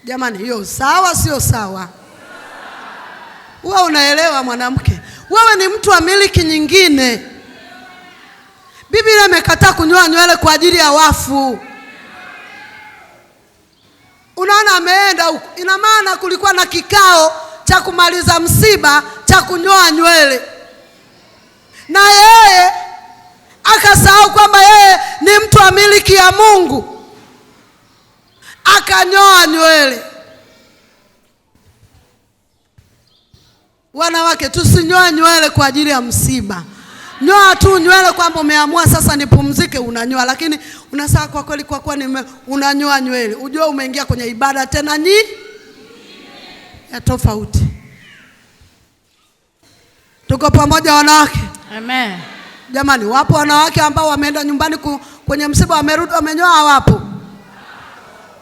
A: Jamani, hiyo sawa sio sawa? Wewe unaelewa mwanamke? Wewe ni mtu wa miliki nyingine. Biblia imekataa kunyoa nywele kwa ajili ya wafu. Unaona ameenda huko. Ina maana kulikuwa na kikao cha kumaliza msiba cha kunyoa nywele. Na yeye akasahau kwamba yeye ni mtu wa miliki ya Mungu. Akanyoa nywele. Wanawake, tusinyoe nywele kwa ajili ya msiba. Nyoa tu nywele kwamba umeamua sasa nipumzike, unanyoa. Lakini unasema kwa kweli kwa kuwa unanyoa nywele, ujue umeingia kwenye ibada tena ya tofauti. Tuko pamoja wanawake?
B: Amen.
A: Jamani, wapo wanawake ambao wameenda nyumbani kwenye msiba, wamerudi wamenyoa? Wapo.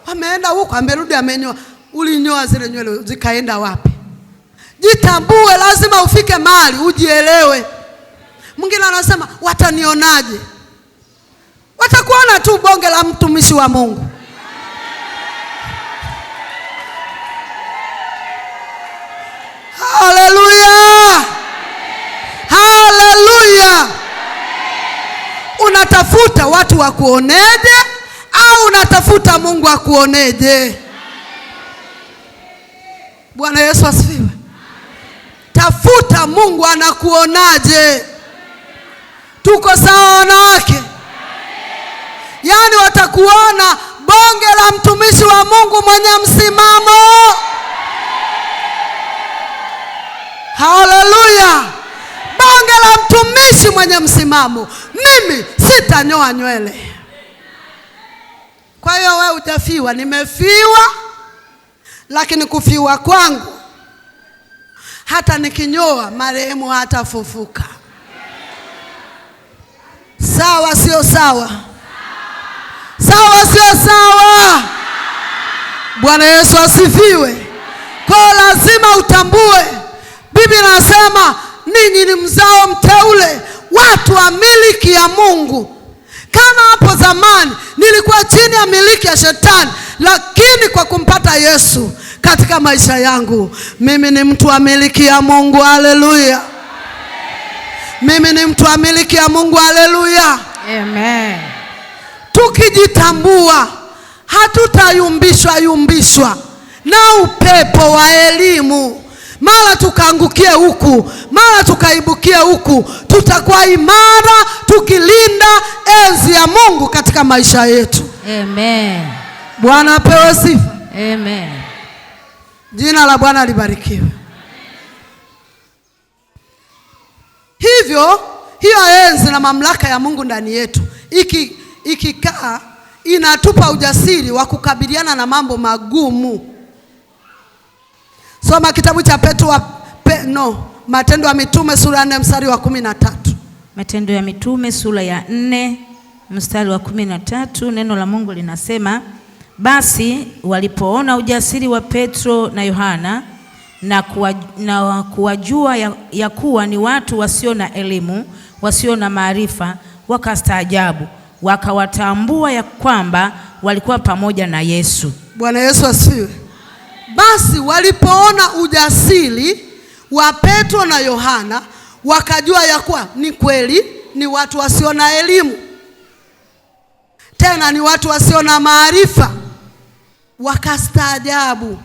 A: Wameenda huko, amerudi amenyoa. Ulinyoa zile nywele zikaenda wapi? Jitambue, lazima ufike mahali ujielewe. Mwingine anasema watanionaje? Watakuona tu bonge la mtumishi wa Mungu. Haleluya. Haleluya. Unatafuta watu wakuoneje au unatafuta Mungu akuoneje? Bwana Yesu asifiwe. Tafuta Mungu anakuonaje. Tuko sawa wanawake? Yaani watakuona bonge la mtumishi wa Mungu mwenye msimamo. Haleluya. Bonge la mtumishi mwenye msimamo. Mimi sitanyoa nywele. Kwa hiyo wewe utafiwa. Nimefiwa, lakini kufiwa kwangu, hata nikinyoa marehemu hatafufuka. Sawa sio sawa? Sawa sio sawa? Bwana Yesu asifiwe. Kwa lazima utambue, Biblia inasema ninyi ni mzao mteule, watu wa miliki ya Mungu, Kama hapo zamani nilikuwa chini ya miliki ya shetani, lakini kwa kumpata Yesu katika maisha yangu, mimi ni mtu wa miliki ya Mungu. Haleluya. Mimi ni mtu wa miliki ya Mungu. Haleluya.
B: Amen.
A: Tukijitambua, hatutayumbishwa na upepo wa elimu, mara tukaangukie huku, mara tukaibukie huku. Tutakuwa imara tukilinda enzi ya Mungu katika maisha yetu.
B: Amen.
A: Bwana apewe sifa.
B: Amen.
A: Jina la Bwana libarikiwe. Hivyo hiyo enzi na mamlaka ya Mungu ndani yetu ikikaa, inatupa ujasiri wa kukabiliana na mambo magumu. Soma kitabu cha Matendo ya Mitume sura ya 4 mstari wa 13.
B: Matendo ya Mitume sura ya 4 mstari wa 13, neno la Mungu linasema, basi walipoona ujasiri wa Petro na Yohana na kuwajua ya kuwa ni watu wasio na elimu, wasio na maarifa, wakastaajabu, wakawatambua ya kwamba walikuwa pamoja na Yesu.
A: Bwana Yesu asifiwe. Basi walipoona ujasiri wa Petro na Yohana, wakajua ya kuwa ni kweli ni watu wasio na elimu, tena ni watu wasio na maarifa, wakastaajabu.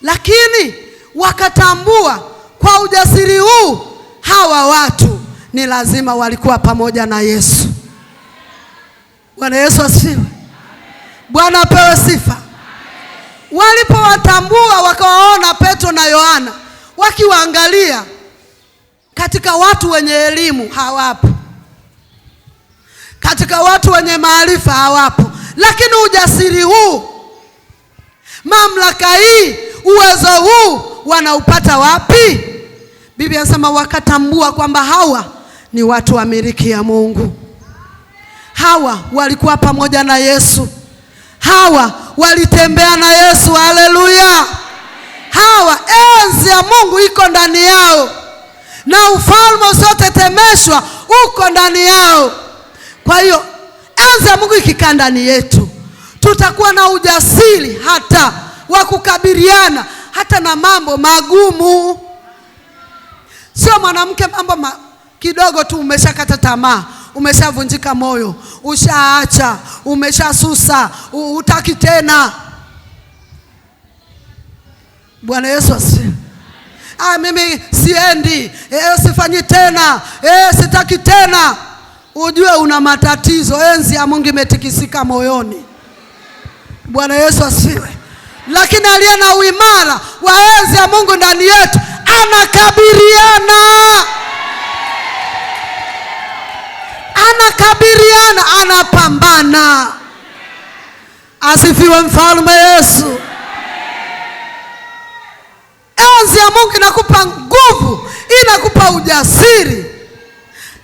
A: Lakini wakatambua kwa ujasiri huu, hawa watu ni lazima walikuwa pamoja na Yesu. Bwana Yesu asifiwe. Bwana apewe sifa. Walipowatambua, wakawaona Petro na Yohana, wakiwaangalia katika watu wenye elimu hawapo, katika watu wenye maarifa hawapo, lakini ujasiri huu, mamlaka hii, uwezo huu wanaupata wapi? Biblia inasema wakatambua kwamba hawa ni watu wa miliki ya Mungu. Hawa walikuwa pamoja na Yesu. Hawa walitembea na Yesu. Haleluya. Hawa enzi ya Mungu iko ndani yao, na ufalme usiotetemeshwa uko ndani yao. Kwa hiyo enzi ya Mungu ikikaa ndani yetu, tutakuwa na ujasiri hata wa kukabiliana hata na mambo magumu. Sio mwanamke mambo kidogo tu umeshakata tamaa, umeshavunjika moyo, ushaacha, umeshasusa, hutaki tena. Bwana Yesu asifiwe. Mimi siendi, sifanyi tena, sitaki tena. Ujue una matatizo, enzi ya Mungu imetikisika moyoni. Bwana Yesu asifiwe. Lakini aliye na uimara wa enzi ya Mungu ndani yetu anakabiliana, anapambana. Asifiwe mfalme Yesu. Enzi ya Mungu inakupa nguvu, inakupa ujasiri.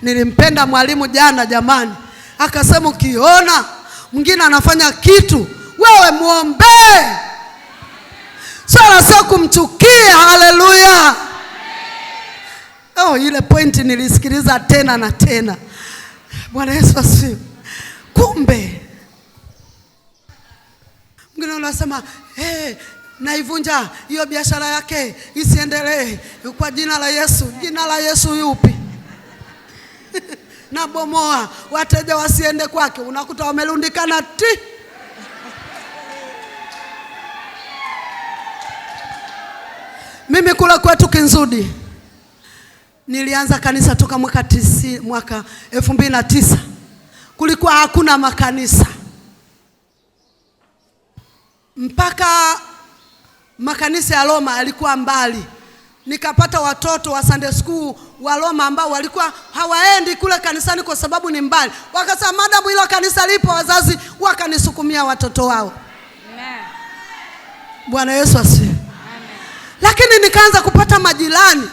A: Nilimpenda mwalimu jana jamani, akasema ukiona mwingine anafanya kitu, wewe muombee. Sio kumchukia. Haleluya. Ile pointi nilisikiliza tena na tena. Bwana Yesu asifiwe. Kumbe mwingine unasema naivunja hiyo biashara yake isiendelee kwa jina la Yesu. Jina la Yesu yupi? Nabomoa wateja wasiende kwake, unakuta wamelundikana ti. Mimi kula kwetu Kinzudi nilianza kanisa toka mwaka 2009. Kulikuwa hakuna makanisa mpaka makanisa ya Roma yalikuwa mbali. Nikapata watoto wa Sunday school wa Roma ambao walikuwa hawaendi kule kanisani kwa sababu ni mbali. Wakasema madamu hilo kanisa lipo, wazazi wakanisukumia watoto wao. Amen. Bwana Yesu asifiwe. Amen. Lakini nikaanza kupata majirani,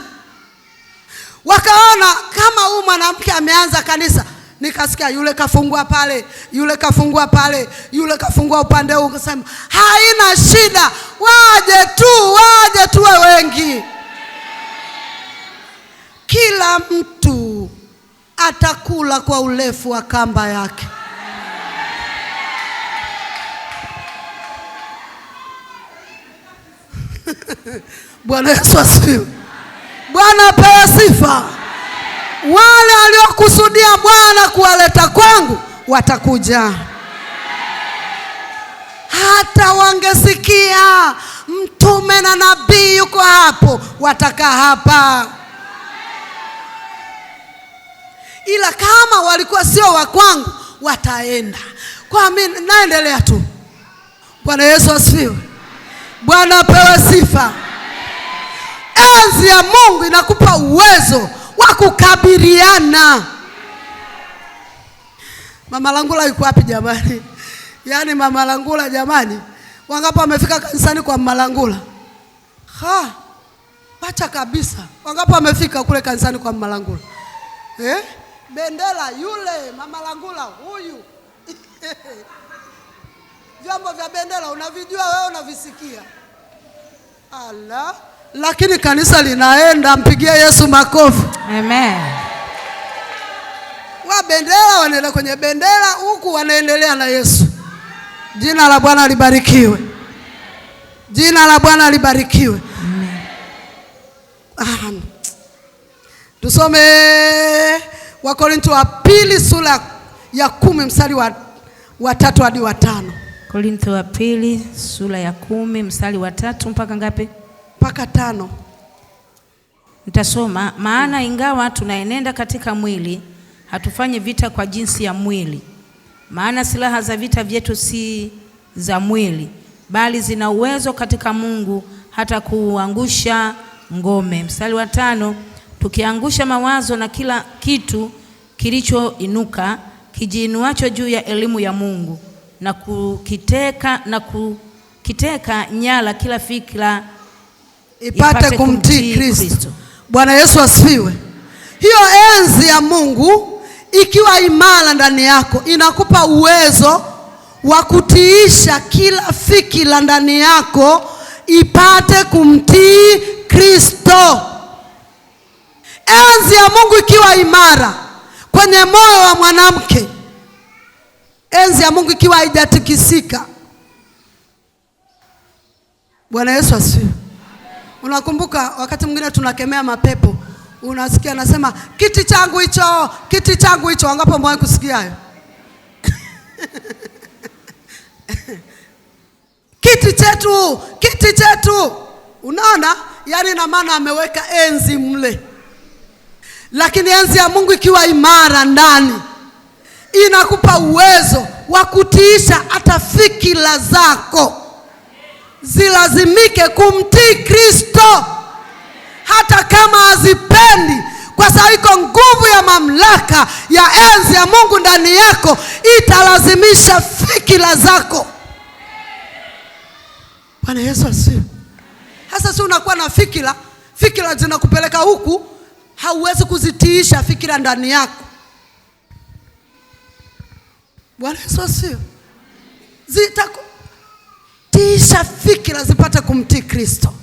A: wakaona kama huyu mwanamke ameanza kanisa. Nikasikia yule kafungua pale, yule kafungua pale, yule kafungua upande huu. Kusema haina shida, waje tu wengi. Kila mtu atakula kwa urefu wa kamba yake. Bwana Yesu asifiwe. Bwana apewe sifa. Wale aliokusudia Bwana kuwaleta kwangu watakuja. Hata wangesikia mtume na nabii yuko hapo, watakaa hapa. Ila kama walikuwa sio wa kwangu, wataenda. Kwa mimi naendelea tu. Bwana Yesu asifiwe. Bwana apewe sifa. Enzi ya Mungu inakupa uwezo wa kukabiliana. Mama Langula yuko wapi jamani? Yaani Mama Langula jamani, wangapi wamefika kanisani kwa Mama Langula? Pacha kabisa. Wangapi wamefika kule kanisani kwa Mama Langula? Bendera yule Mama Langula huyu. Vyombo vya bendera unavijua wewe, unavisikia. Allah, lakini kanisa linaenda. Mpigie Yesu makofi.
B: Amen.
A: Wa bendera wanaenda kwenye bendera, huku wanaendelea na Yesu. Jina la Bwana libarikiwe. Jina la Bwana libarikiwe. Amen. Tusome Wakorintho wa pili sura ya 10 mstari wa 3 hadi wa 5.
B: Korintho wa pili sura ya 10 mstari wa 3 mpaka ngapi?
A: Mpaka 5.
B: Nitasoma. Maana ingawa tunaenenda katika mwili, hatufanyi vita kwa jinsi ya mwili. Maana silaha za vita vyetu si za mwili, bali zina uwezo katika Mungu hata kuangusha ngome. Mstari wa 5, tukiangusha mawazo na kila kitu kilichoinuka kijiinuacho juu ya elimu ya Mungu, na kukiteka nyara kila fikra
A: ipate kumtii Kristo. Bwana Yesu asifiwe. Hiyo enzi ya Mungu ikiwa imara ndani yako, inakupa uwezo wa kutiisha kila fikira ndani yako ipate kumtii Kristo. Enzi ya Mungu ikiwa imara kwenye moyo wa mwanamke, enzi ya Mungu ikiwa haijatikisika. Bwana Yesu asifiwe. Unakumbuka wakati mwingine tunakemea mapepo, unasikia anasema kiti changu hicho, kiti changu hicho. Wangapo mwahi kusikia hayo? Kiti chetu, kiti chetu. Unaona? Yaani na maana ameweka enzi mle. Lakini enzi ya Mungu ikiwa imara ndani, inakupa uwezo wa kutiisha hata fikira zako zilazimike kumtii Kristo, hata kama hazipendi, kwa sababu iko nguvu ya mamlaka ya enzi ya Mungu ndani yako, italazimisha fikira zako. Bwana Yesu asifiwe. Hasa si unakuwa na fikira zinakupeleka huku, hauwezi kuzitiisha fikira ndani yako. Bwana Yesu asifiwe. Zitakutisha fikira zipate kumtii Kristo.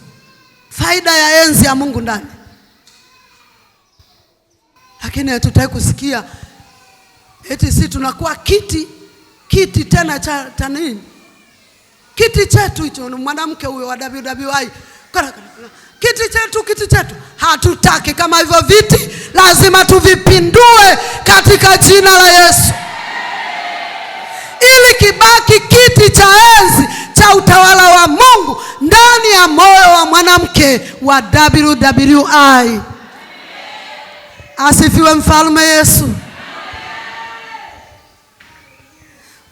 A: Faida ya enzi ya Mungu ndani. Lakini hatutaki kusikia eti si tunakuwa kiti tena cha nini? Kiti chetu hicho, mwanamke huyo wa WWI. Kiti chetu. Hatutaki kama hivyo viti, lazima tuvipindue katika jina la Yesu. Ili kibaki kiti cha enzi cha utawala wa Mungu ndani ya moyo wa mwanamke wa WWI. Asifiwe mfalme Yesu.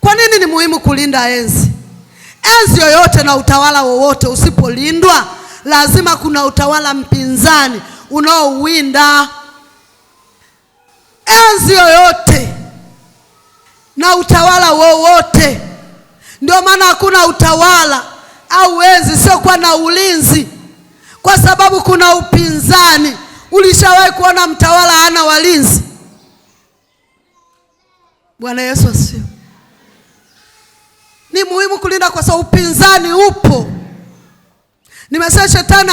A: Kwa nini ni muhimu kulinda enzi? Enzi yoyote na utawala wowote usipolindwa, lazima kuna utawala mpinzani unaowinda. Enzi yoyote na utawala wowote, ndio maana hakuna utawala au enzi sio kwa na ulinzi, kwa sababu kuna upinzani. Ulishawahi kuona mtawala hana walinzi? Bwana Yesu asifiwe. Ni muhimu kulinda kwa sababu upinzani upo. Nimesema shetani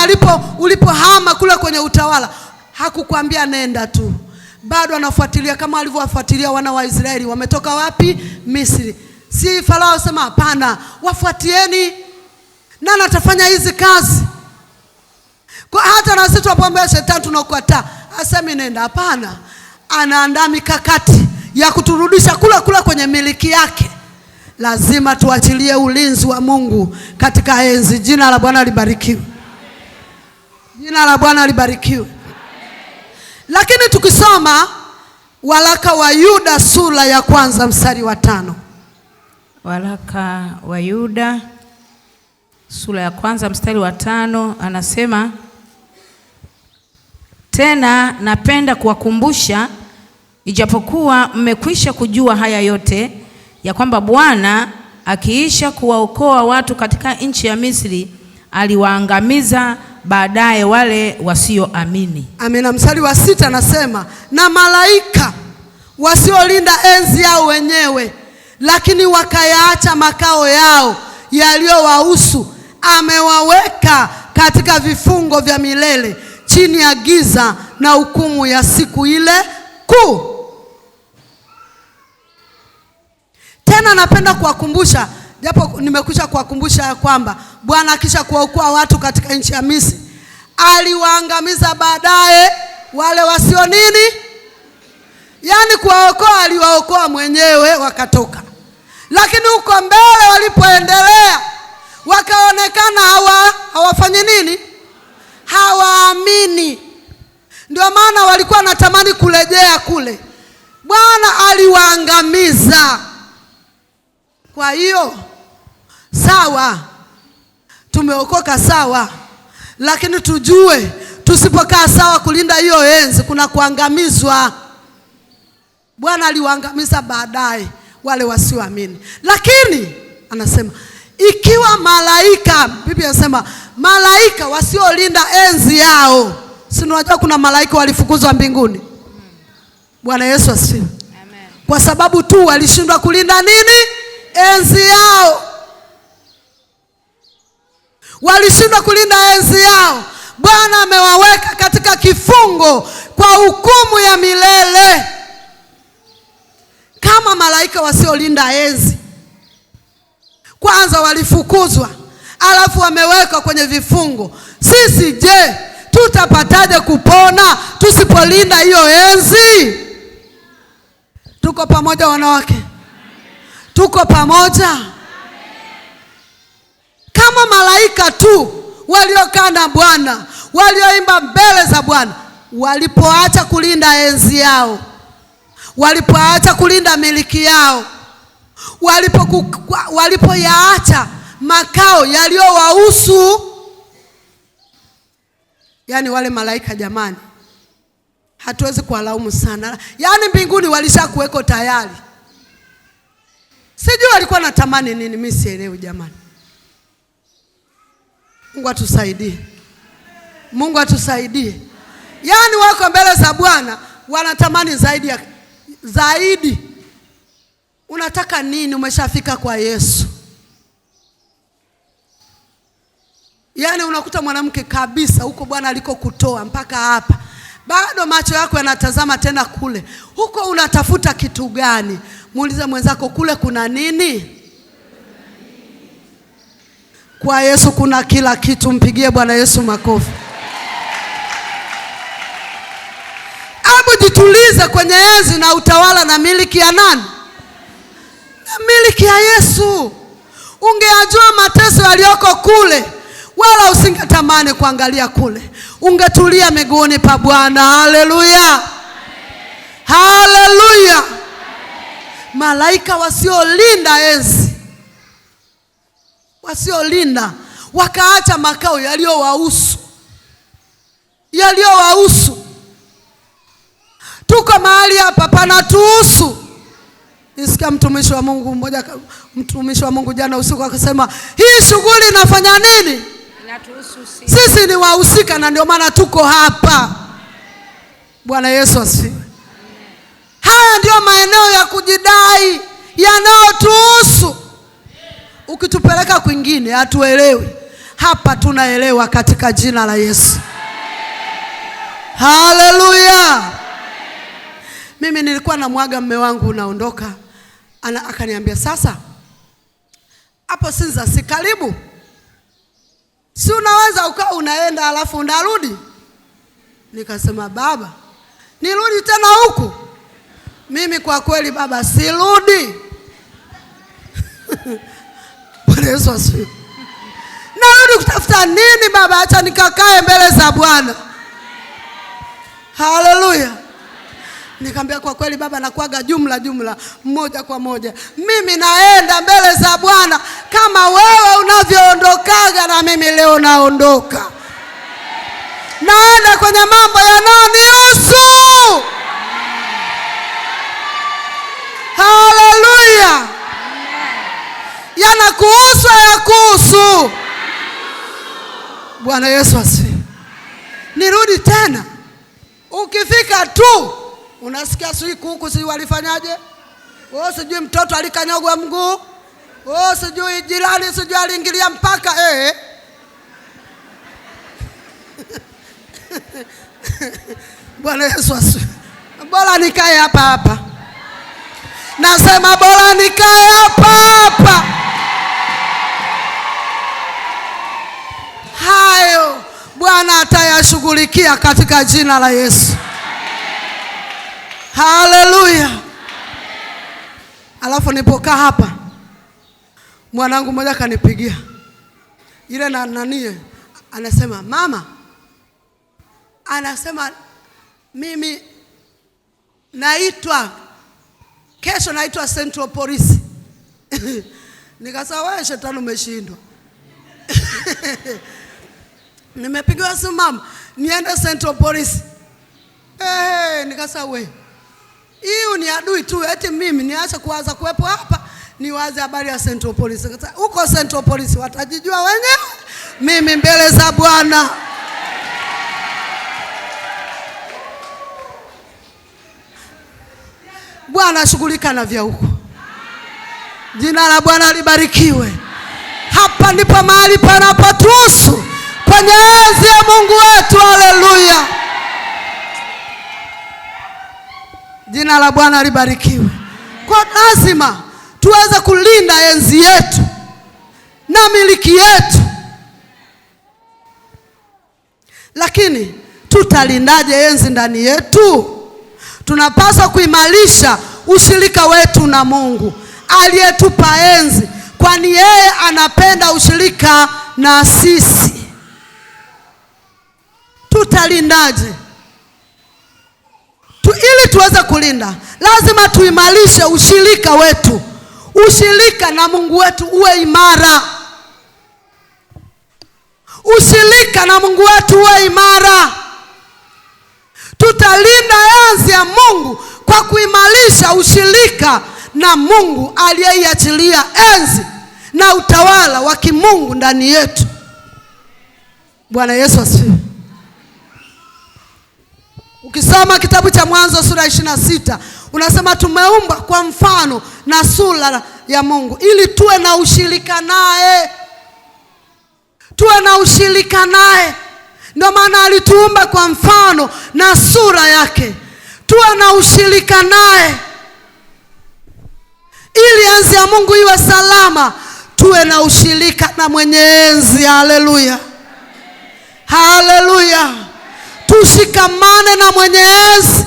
A: ulipohama kule kwenye utawala, hakukwambia nenda tu. Bado anafuatilia kama alivyowafuatilia wana wa Israeli. Wametoka wapi? Misri. Si Farao sema hapana, wafuatieni. Nani atafanya hizi kazi? tunapomwambia shetani tunakukataa, asemi nenda, hapana. Anaandaa mikakati ya kuturudisha kula kwenye miliki yake. Lazima tuachilie ulinzi wa Mungu katika enzi. Jina la Bwana libarikiwe. Jina la Bwana libarikiwe. Lakini tukisoma waraka wa Yuda sura ya 1 mstari wa 5.
B: Waraka wa Yuda sura ya 1 mstari wa 5 anasema, tena napenda kuwakumbusha, ijapokuwa mmekwisha kujua haya yote, ya kwamba Bwana akiisha kuwaokoa watu katika nchi ya Misri, aliwaangamiza baadaye wale wasioamini. Amina.
A: Mstari wa 6 anasema, na malaika wasiolinda enzi yao wenyewe, lakini wakayaacha makao yao yaliyowahusu, amewaweka katika vifungo vya milele chini ya giza na hukumu ya siku ile kuu. Tena napenda kuwakumbusha, japo nimekwisha kuwakumbusha, ya kwamba Bwana akisha kuwaokoa watu katika nchi ya Misri, aliwaangamiza baadaye wale wasio nini? Yaani kuwaokoa, aliwaokoa mwenyewe wakatoka. Lakini huko mbele walipoendelea, wakaonekana hawafanyi nini? Hawaamini. Ndio maana walikuwa wanatamani kurejea kule. Bwana aliwaangamiza. Kwa hiyo sawa, tumeokoka sawa, lakini tujue tusipokaa sawa kulinda hiyo enzi, kuna kuangamizwa. Bwana aliwaangamiza baadaye wale wasioamini. Lakini anasema ikiwa malaika, Biblia inasema malaika wasiolinda enzi yao, si unajua kuna malaika walifukuzwa mbinguni. Bwana Yesu asifiwe. Amen. Kwa sababu tu walishindwa kulinda nini? Enzi yao. Walishindwa kulinda enzi yao. Bwana amewaweka katika kifungo kwa hukumu ya milele. Kama malaika wasiolinda enzi, kwanza walifukuzwa, alafu wamewekwa kwenye vifungo. Sisi je, tutapataje kupona tusipolinda hiyo enzi? Tuko pamoja wanawake? Tuko pamoja? Kama malaika tu waliokaa na Bwana, walioimba mbele za Bwana, walipoacha kulinda enzi yao, walipoacha kulinda miliki yao, walipoyaacha makao yaliyowahusu, yani wale malaika, jamani, hatuwezi kuwalaumu sana. Yani mbinguni walishakuweko tayari. Sijui walikuwa natamani nini, mimi sielewi jamani. Mungu atusaidie. Mungu atusaidie. Yani wako mbele za Bwana, wanatamani zaidi. Unataka nini? Umeshafika kwa Yesu. Yani unakuta mwanamke kabisa huko Bwana alikokutoa mpaka hapa, bado macho yako yanatazama tena kule. Huko unatafuta kitu gani? Muulize mwenzako, kule kuna nini? Kwa Yesu kuna kila kitu. Mpigie Bwana Yesu makofi. Hebu jitulize kwenye enzi na utawala na miliki ya nani? Na miliki ya Yesu. Ungeajua mateso yaliyoko kule, wala usingetamani kuangalia kule. Ungetulia miguuni pa Bwana. Haleluya. Haleluya. Malaika wasiolinda enzi, wasiolinda, wakaacha makao yaliyowahusu. Tuko mahali hapa panatuhusu. Nisikia mtumishi wa Mungu mmoja, mtumishi wa Mungu jana usiku akasema, hii shughuli inafanya nini? Inatuhusu sisi. Sisi ni wahusika na ndio maana tuko hapa. Bwana Yesu asifiwe. Haya ndio maeneo ya kujidai yanayotuhusu. Ukitupeleka kwingine hatuelewi. Hapa tunaelewa katika jina la Yesu. Haleluya. Mimi nilikuwa na mwaga mume wangu unaondoka. Akaniambia, sasa hapo Sinza si karibu? Si unaweza ukawa unaenda alafu unarudi? Nikasema baba, nirudi tena huku? Mimi kwa kweli baba sirudi. Bwana Yesu asifiwe. Narudi kutafuta nini baba? Acha nikakae mbele za Bwana. Haleluya. Nikamwambia kwa kweli baba, nakuaga jumla moja kwa moja. Mimi naenda mbele za Bwana kama wewe unavyoondokaga, na mimi leo naondoka. Naenda kwenye mambo yanayonihusu. Haleluya. Yanakuhusu, yakuhusu. Bwana Yesu asifiwe. Nirudi tena. Ukifika tu unasikia siku huku si walifanyaje? Sijui mtoto alikanyagwa mguu. Sijui jirani sijui aliingilia mpaka Bwana Yesu asifiwe. Bora nikae hapa. Nasema bora nikae hapa. Hayo Bwana atayashughulikia katika jina la Yesu. Haleluya. Alafu nipokaa hapa, mwanangu mmoja kanipigia. Ile nanie anasema mama, anasema mimi kesho naitwa Central Police. Nikasema wewe shetani umeshindwa. Nimepigiwa simu mama, niende Central Police. Nikasema wewe, hii ni adui tu, eti mimi niache kuanza kuwepo hapa niwaze habari ya Central Police. Huko Central Police watajijua wenyewe, mimi mbele za Bwana. Bwana shughulika na vya huko. Jina la Bwana libarikiwe. Hapa ndipo mahali panapotuhusu, kwenye enzi ya Mungu wetu. Haleluya. Jina la Bwana libarikiwe. Kwa lazima tuweze kulinda enzi yetu na miliki yetu. Lakini tutalindaje enzi ndani yetu? Tunapaswa kuimarisha ushirika wetu na Mungu aliyetupa enzi, kwani yeye anapenda ushirika na sisi. Tutalindaje? Ili tuweze kulinda, lazima tuimarishe ushirika wetu. Ushirika na Mungu wetu uwe imara. Ushirika na Mungu wetu uwe imara. Tutalinda enzi ya Mungu kwa kuimarisha ushirika na Mungu aliyeiachilia enzi na utawala wa kimungu ndani yetu. Bwana Yesu asifiwe. Ukisoma kitabu cha Mwanzo sura 26, unasema tumeumbwa kwa mfano na sura ya Mungu ili tuwe na ushirika naye. Tuwe na ushirika naye. Ndio maana alituumba kwa mfano na sura yake. Tuwe na ushirika naye. Ili enzi ya Mungu iwe salama, tuwe na ushirika na mwenye enzi. Haleluya. Haleluya. Tushikamane na mwenye enzi.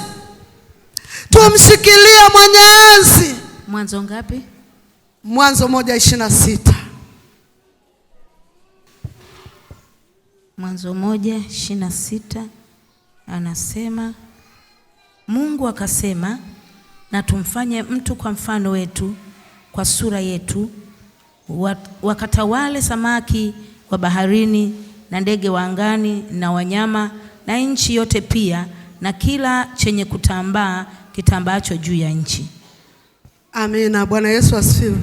A: Tumshikilie mwenye enzi.
B: Mwanzo ngapi?
A: Mwanzo 1:26.
B: Mwanzo 1:26 anasema, Mungu akasema, na tumfanye mtu kwa mfano wetu, kwa sura yetu, wakatawale samaki wa baharini na ndege wa angani na wanyama na nchi yote pia na kila chenye kutambaa kitambaacho juu ya nchi.
A: Amina. Bwana Yesu asifiwe.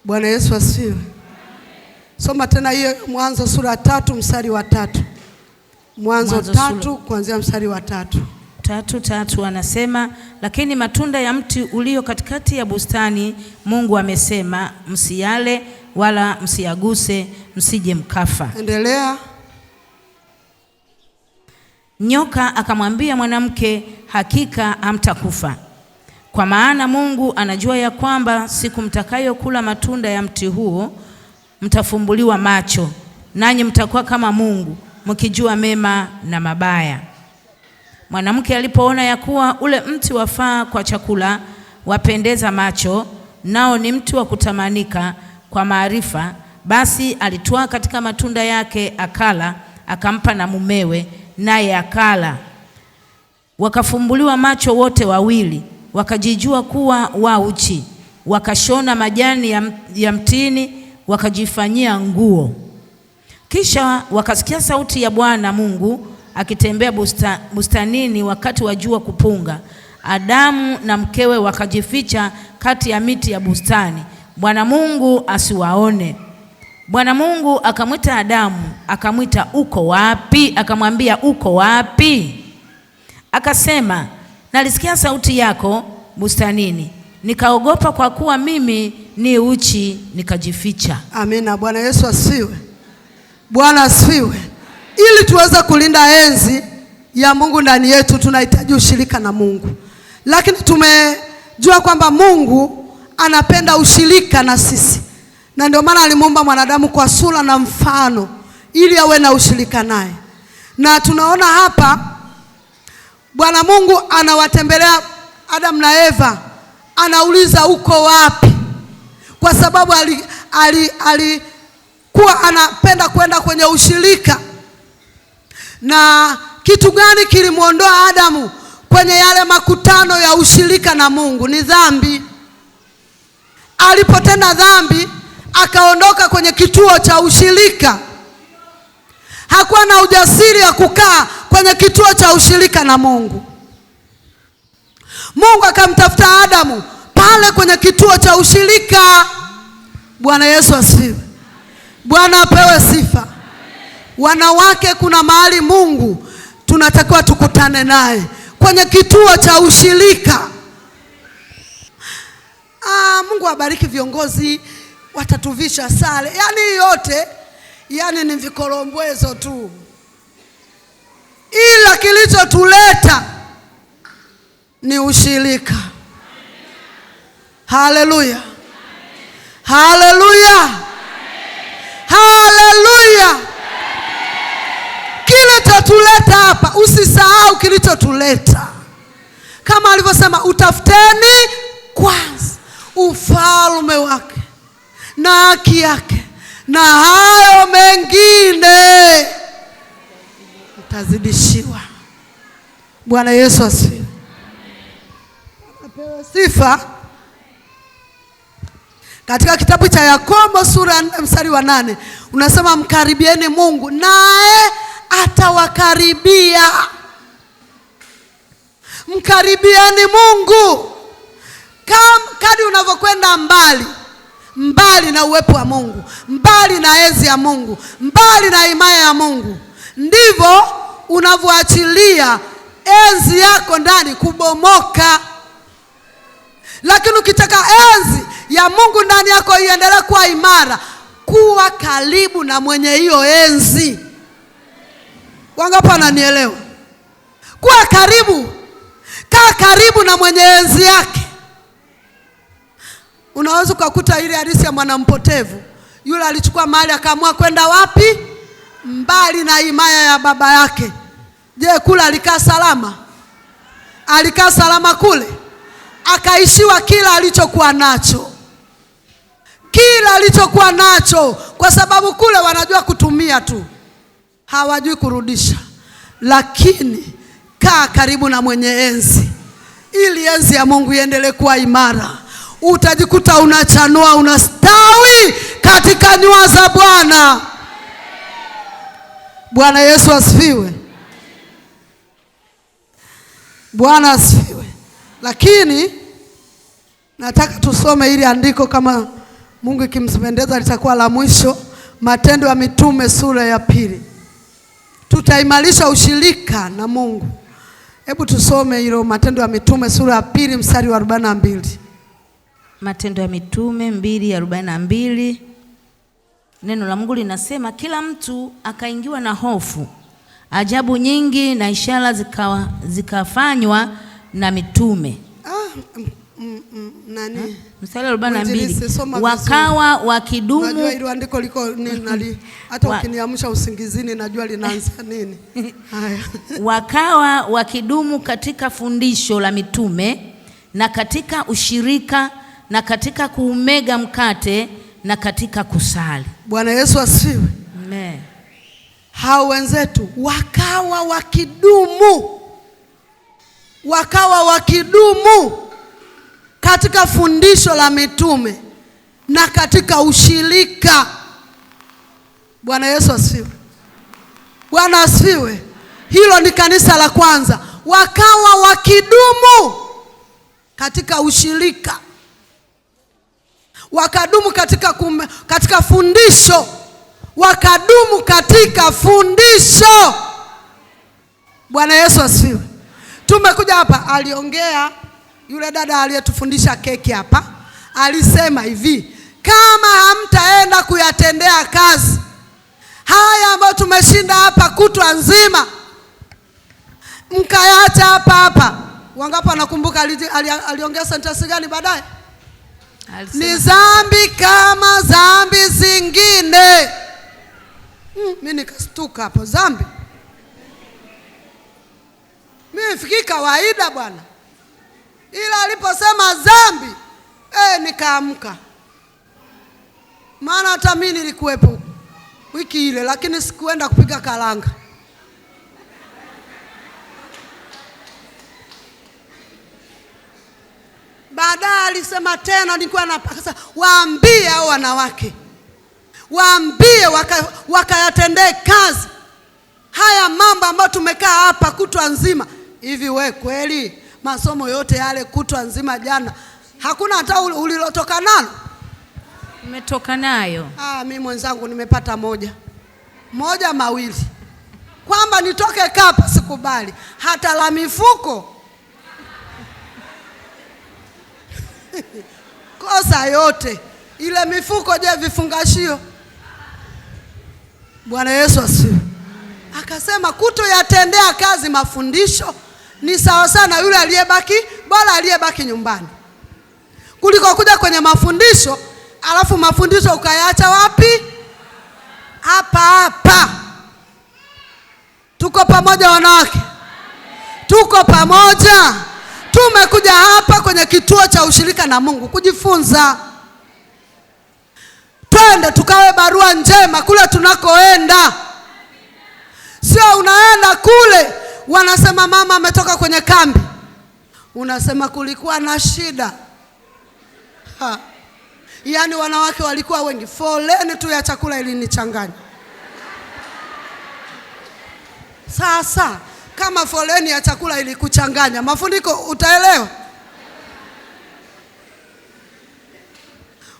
A: Bwana Yesu asifiwe. Soma tena hiyo Mwanzo sura 3 mstari wa 3. Mwanzo 3 kuanzia mstari wa 3.
B: 3:3 anasema, lakini matunda ya mti ulio katikati ya bustani Mungu amesema, msiyale wala msiyaguse, msije mkafa.
A: Endelea.
B: Nyoka akamwambia mwanamke, hakika hamtakufa, kwa maana Mungu anajua ya kwamba siku mtakayokula matunda ya mti huo mtafumbuliwa macho, nanyi mtakuwa kama Mungu, mkijua mema na mabaya. Mwanamke alipoona ya kuwa ule mti wafaa kwa chakula, wapendeza macho, nao ni mti wa kutamanika kwa maarifa, basi alitwaa katika matunda yake akala, akampa na mumewe, naye akala. Wakafumbuliwa macho wote wawili, wakajijua kuwa wauchi, wakashona majani ya mtini, wakajifanyia nguo. Kisha wakasikia sauti ya Bwana Mungu akitembea bustanini wakati wa jua kupunga. Adamu na mkewe wakajificha kati ya miti ya bustani, Bwana Mungu asiwaone. Bwana Mungu akamwita Adamu, akamwita, uko wapi? Akamwambia, uko wapi? Akasema, nalisikia sauti yako bustanini, nikaogopa kwa kuwa mimi ni uchi, nikajificha.
A: Amina. Bwana Yesu asifiwe. Bwana asifiwe. Ili tuweze kulinda enzi ya Mungu ndani yetu, tunahitaji ushirika na Mungu. Lakini tumejua kwamba Mungu anapenda ushirika na sisi, na ndio maana alimuumba mwanadamu kwa sura na mfano ili awe na ushirika naye. Na tunaona hapa Bwana Mungu anawatembelea Adam na Eva, anauliza uko wapi? Kwa sababu alikuwa anapenda kwenda kwenye ushirika. Na kitu gani kilimuondoa Adamu kwenye yale makutano ya ushirika na Mungu? Ni dhambi. Alipotenda dhambi, akaondoka kwenye kituo cha ushirika. Hakuwa na ujasiri wa kukaa kwenye kituo cha ushirika na Mungu. Mungu akamtafuta Adamu pale kwenye kituo cha ushirika. Bwana Yesu asifiwe. Bwana apewe sifa. Wanawake, kuna mahali Mungu tunatakiwa tukutane naye kwenye kituo cha ushirika. Mungu abariki viongozi, watatuvisha sare, yote ni vikorombwezo tu, ila kilichotuleta ni ushirika. Haleluya, haleluya, haleluya. Kilichotuleta hapa, usisahau kilichotuleta. Kama alivyosema, utafuteni kwanza ufalme wake na haki yake, na hayo mengine mtazidishiwa. Bwana Yesu asifiwe. Apewe sifa. Katika kitabu cha Yakobo sura 4 mstari wa 8 unasema, mkaribieni Mungu naye atawakaribia. Mkaribieni Mungu. Kadri unavyokwenda mbali na uwepo wa Mungu, mbali na enzi ya Mungu, mbali na himaya ya Mungu, ndivyo unavyoachilia enzi yako ndani kubomoka. Lakini ukitaka enzi ya Mungu ndani yako iendelee kuwa imara, kuwa karibu na mwenye hiyo enzi. Wangapi wananielewa? Kuwa karibu, kaa karibu na mwenye enzi yake. Unaweza kukuta ile hadithi ya mwanampotevu. Yule alichukua mali akaamua kwenda wapi? Mbali na himaya ya baba yake. Je, kule alikaa salama? Alikaa salama kule? Akaishiwa kila alichokuwa nacho. Kila alichokuwa nacho, kwa sababu kule wanajua kutumia tu, hawajui kurudisha. Lakini kaa karibu na mwenye enzi, ili enzi ya Mungu iendelee kuwa imara. Utajikuta unachanua, unastawi katika nyua za Bwana. Bwana Yesu asifiwe. Bwana asifiwe. Lakini nataka tusome ili andiko, kama Mungu ikimsipendeza litakuwa la mwisho. Matendo ya Mitume sura ya 2. Tutaimarisha ushirika na Mungu. Hebu tusome hilo, Matendo ya Mitume sura ya 2 mstari wa 42.
B: Matendo ya Mitume 2:42. Neno la Mungu linasema, kila mtu akaingiwa na hofu, ajabu nyingi na ishara zikafanywa na mitume.
A: nani?
B: Mstari wa 42. Wakawa wakidumu.
A: Najua ile andiko liko nini hata ukiniamsha usingizini najua linaanza nini. Haya.
B: Wakawa wakidumu katika fundisho la mitume na katika ushirika na katika kuumega mkate na katika kusali. Bwana Yesu asifiwe. Amen.
A: Hao wenzetu wakawa wakidumu katika fundisho la mitume na katika ushirika. Bwana Yesu asifiwe. Bwana asifiwe. Hilo ni kanisa la kwanza. Wakawa wakidumu katika ushirika, wakadumu katika fundisho, wakadumu katika fundisho. Bwana Yesu asifiwe. Tumekuja hapa, aliongea yule dada aliyetufundisha keki hapa, alisema hivi, kama hamtaenda kuyatendea kazi haya ambayo tumeshinda hapa kutwa nzima, mkayaacha hapa. Wangapi wanakumbuka aliongea sentensi gani baadaye? Ni dhambi kama dhambi zingine. Mimi nikastuka hapo, dhambi. Mimi fikiri kawaida bwana. Ila aliposema dhambi, nikaamka. Maana hata mimi nilikuwepo wiki ile, lakini sikuenda kupiga karanga. Baadaye alisema tena, nilikuwa napaka, waambie hao wanawake, waambie wakayatendee kazi haya mambo ambayo tumekaa hapa kutwa nzima. Hivi we kweli masomo yote yale kutwa nzima jana hakuna hata ulilotoka nalo?
B: Umetoka nayo?
A: Mimi mwenzangu nimepata moja mawili. Kwamba nitoke kapa sikubali, hata la mifuko kosa yote ile mifuko, je vifungashio? Bwana Yesu asifiwe. Akasema kutoyatendea kazi mafundisho ni sawa sana yule aliyebaki, bora aliyebaki nyumbani kuliko kuja kwenye mafundisho alafu mafundisho ukayaacha wapi? Hapa. Tuko pamoja wanawake? Tuko pamoja. Tumekuja hapa kwenye kituo cha ushirika na Mungu kujifunza. Twende tukawe barua njema kule tunakoenda. Sio unaenda kule wanasema mama ametoka kwenye kambi, unasema kulikuwa na shida. Yaani wanawake walikuwa wengi, foleni tu ya chakula ilinichanganya. Sasa kama foleni ya chakula ilikuchanganya, mafundiko utaelewa?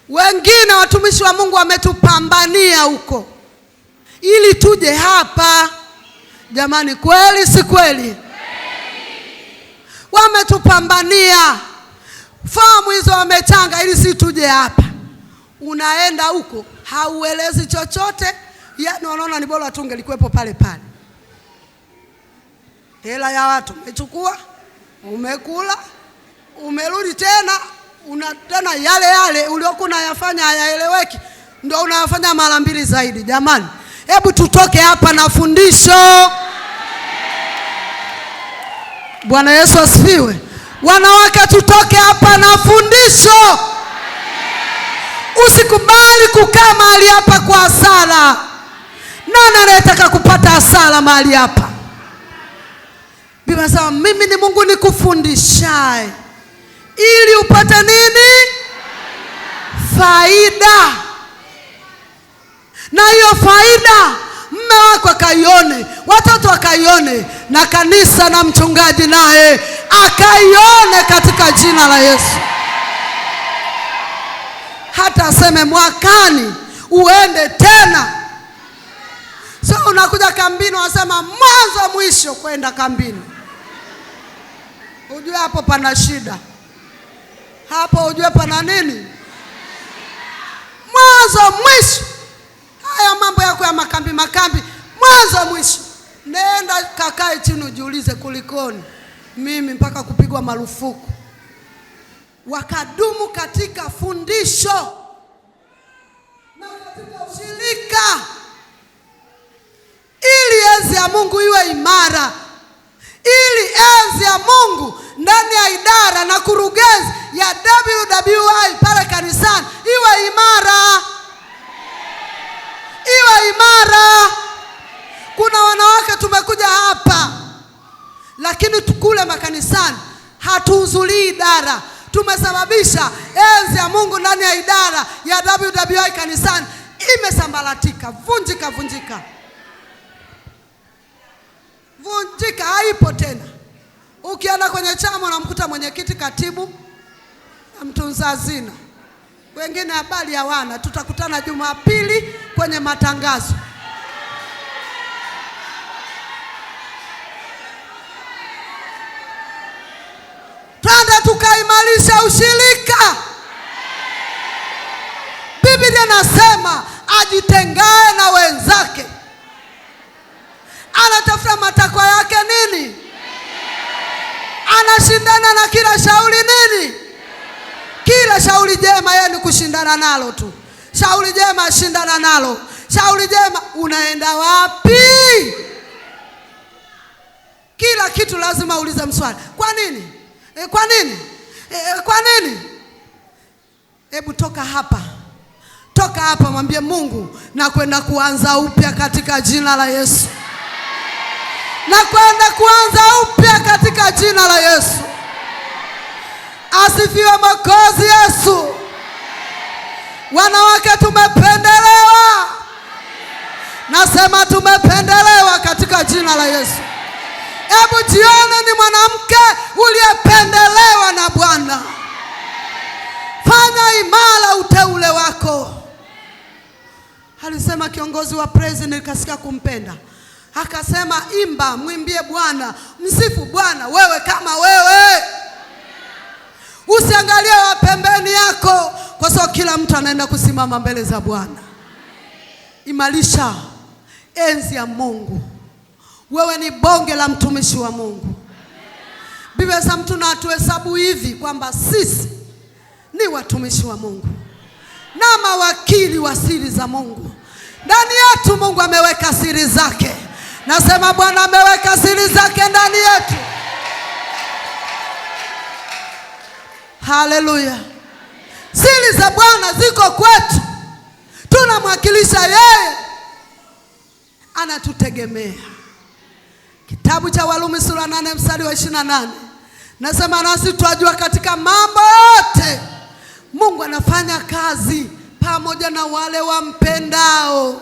A: Wengine watumishi wa Mungu wametupambania huko ili tuje hapa. Jamani, kweli si kweli? Wametupambania, famu hizo wamechanga ili si tuje hapa. Unaenda huko hauelezi chochote, yaani wanaona ni bora tungelikuwepo pale. Hela ya watu umechukua, umekula, umerudi tena tena yale uliokuwa unayafanya hayaeleweki, ndio unayafanya mara mbili zaidi. Jamani, hebu tutoke hapa na fundisho. Bwana Yesu asifiwe. Wanawake, tutoke hapa na fundisho. Usikubali kukaa mahali hapa kwa hasara. Nani anayetaka kupata hasara mahali hapa? Biblia inasema mimi ni Mungu nikufundishaye ili upate nini? Faida. Na hiyo faida mume wako akaione, watoto akaione, na kanisa na mchungaji naye akaione katika jina la Yesu. Hata aseme mwakani uende tena. So unakuja kambini wasema mwanzo mwisho kwenda kambini. Ujue hapo pana shida. Hapo ujue pana nini? Mwanzo mwisho. Haya mambo yako ya makambi mwanzo mwisho. Nenda kakae chini ujiulize kulikoni mimi mpaka kupigwa marufuku. wakadumu katika fundisho na katika ushirika, ili enzi ya Mungu iwe imara, ili enzi ya Mungu ndani ya idara na kurugenzi ya WWI pale kanisani iwe imara, iwe imara. Kuna wanawake tumekuja hapa, lakini tukule makanisani hatuhudhurii idara. Tumesababisha enzi ya Mungu ndani ya idara ya WWI kanisani imesambaratika, vunjika, haipo tena. Ukienda kwenye chama unamkuta mwenyekiti, katibu na mtunza hazina, wengine habari hawana. Tutakutana Jumapili kwenye matangazo. Twende tukaimarisha ushirika. Biblia inasema ajitengae na wenzake anatafuta matakwa yake nini? Anashindana na kila shauri nini? Kila shauri jema yeye ni kushindana nalo tu. Shauri jema shindana nalo. Shauri jema, unaenda wapi? Kila kitu lazima uulize mswali. Kwa nini? Kwa nini? Kwa nini? Hebu toka hapa. Toka hapa, mwambie Mungu na kwenda kuanza upya katika jina la Yesu. Na kwenda kuanza upya katika jina la Yesu. Asifiwe Mwokozi Yesu. Wanawake tumependelewa. Nasema tumependelewa katika jina la Yesu. Hebu jione ni mwanamke uliyependelewa na Bwana. Fanya imara uteule wako. Alisema kiongozi wa praise, nikasikia kumpenda. Akasema imba, mwimbie Bwana, msifu Bwana wewe kama wewe. Usiangalie wa pembeni yako, kwa sababu kila mtu anaenda kusimama mbele za Bwana. Imarisha enzi ya Mungu. Wewe ni bonge la mtumishi wa Mungu. Biblia inasema mtu na atuhesabu hivi kwamba sisi ni watumishi wa Mungu na mawakili wa siri za Mungu. Ndani yetu Mungu ameweka siri zake. Nasema Bwana ameweka siri zake ndani yetu. Haleluya. Siri za Bwana ziko kwetu. Tunamwakilisha yeye. Anatutegemea. Kitabu cha Warumi sura 8 mstari wa 28. Nasema nasi twajua katika mambo yote Mungu anafanya kazi pamoja na wale wampendao.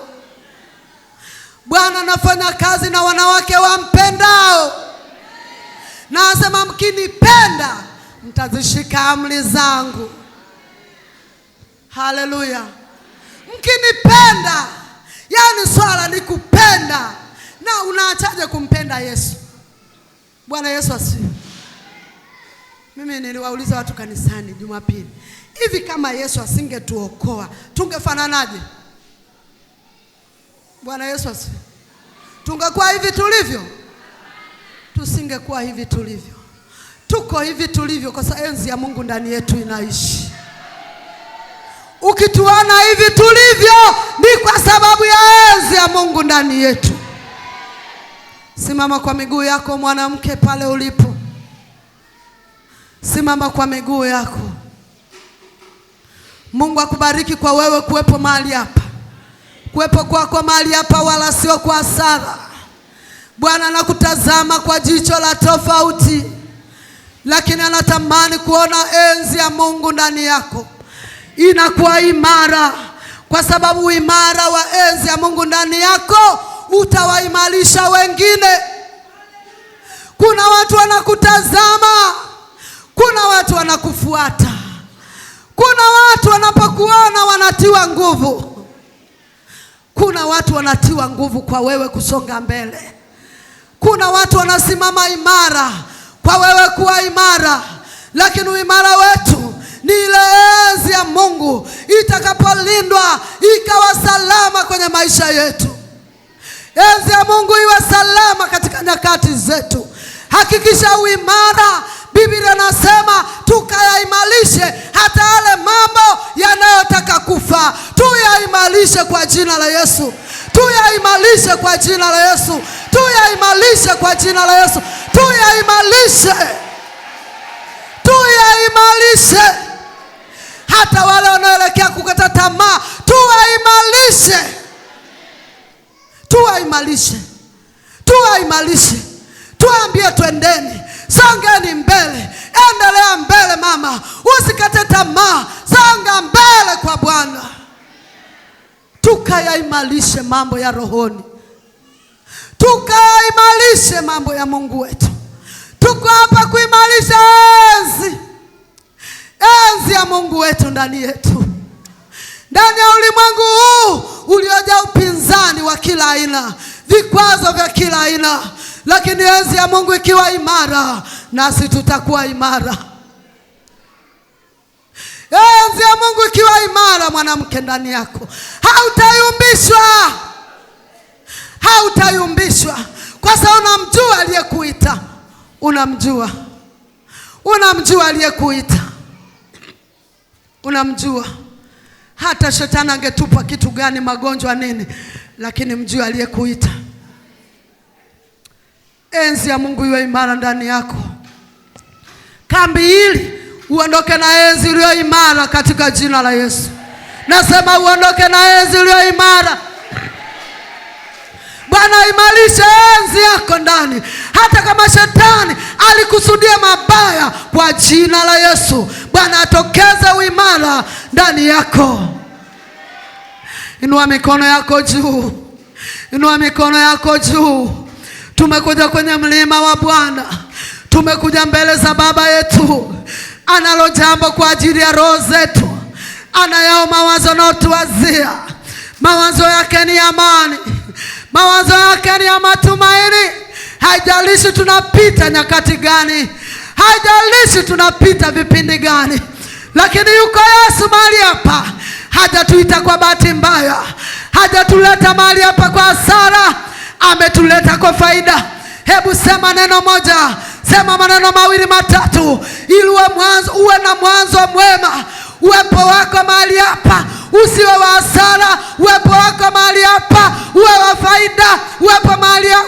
A: Bwana anafanya kazi na wanawake wampendao. Na asema mkinipenda mtazishika amri zangu. Haleluya. Mkinipenda, yani swala ni kupenda. Na unaachaje kumpenda Yesu? Bwana Yesu asifiwe. Mimi niliwauliza watu kanisani Jumapili, hivi kama Yesu asingetuokoa tungefananaje? Bwana Yesu asifiwe. Tungekuwa hivi tulivyo? Tusingekuwa hivi tulivyo. Tuko hivi tulivyo kwa sababu enzi ya Mungu ndani yetu inaishi. Ukituona hivi tulivyo ni kwa sababu ya enzi ya Mungu ndani yetu. Simama kwa miguu yako mwanamke pale ulipo. Simama kwa miguu yako. Mungu akubariki kwa wewe kuwepo mahali hapa. Kuwepo kwako mahali hapa wala sio kwa hasara. Bwana anakutazama kwa jicho la tofauti, lakini anatamani kuona enzi ya Mungu ndani yako inakuwa imara, kwa sababu imara wa enzi ya Mungu ndani yako utawaimarisha wengine. Kuna watu wanakutazama, kuna watu wanakufuata, kuna watu wanapokuona wanatiwa nguvu. Kuna watu wanatiwa nguvu kwa wewe kusonga mbele. Kuna watu wanasimama imara kwa wewe kuwa imara. Lakini uimara wetu ni ile enzi ya Mungu itakapolindwa ikawa salama kwenye maisha yetu. Enzi ya Mungu iwe salama katika nyakati zetu. Hakikisha uimara Biblia nasema tukayaimarishe hata yale mambo yanayotaka kufa. Tuyaimarishe kwa jina la Yesu. Tuyaimarishe kwa jina la Yesu. Tuyaimarishe kwa jina la Yesu. Tuyaimarishe. Tuyaimarishe. Hata wale wanaoelekea kukata tamaa, tuwaimarishe. Tuwaimarishe. Tuwaimarishe. Tuambie twendeni, songeni mbele, endelea mbele mama, usikate tamaa, songa mbele kwa Bwana. Tukayaimarishe mambo ya rohoni. Tukayaimarishe mambo ya Mungu wetu. Tuko hapa kuimarisha enzi ya Mungu wetu ndani yetu. Ndani ya ulimwengu huu uliojaa upinzani wa kila aina, vikwazo vya kila aina, lakini enzi ya Mungu ikiwa imara, nasi tutakuwa imara. Enzi ya Mungu ikiwa imara, mwanamke, ndani yako hautayumbishwa. Hautayumbishwa kwa sababu unamjua aliyekuita. Unamjua. Unamjua aliyekuita. Unamjua. Hata shetani angetupa kitu gani, magonjwa nini, lakini mjua aliyekuita. Enzi ya Mungu iwe imara ndani yako. Kambi hili uondoke na enzi iliyo imara katika jina la Yesu. Nasema uondoke na enzi iliyo imara. Bwana imarisha enzi yako ndani. Hata kama shetani alikusudia mabaya, kwa jina la Yesu Bwana atokeze uimara ndani yako. Inua mikono yako juu. Inua mikono yako juu. Tumekuja kwenye mlima wa Bwana. Tumekuja mbele za Baba yetu. Analo jambo kwa ajili ya roho zetu. Anayao mawazo na utuwazia. Mawazo yake ni amani. Mawazo yake ni ya matumaini. Haijalishi tunapita nyakati gani, haijalishi tunapita vipindi gani, lakini yuko Yesu mahali hapa. Hajatuita kwa bahati mbaya. Hajatuleta mahali hapa kwa hasara. Ametuleta kwa faida. Hebu sema neno moja, sema maneno mawili matatu, ili uwe na mwanzo mwema. Uwepo wako mahali hapa usiwe wa hasara. Uwepo wako mahali hapa uwe wa faida. Uwepo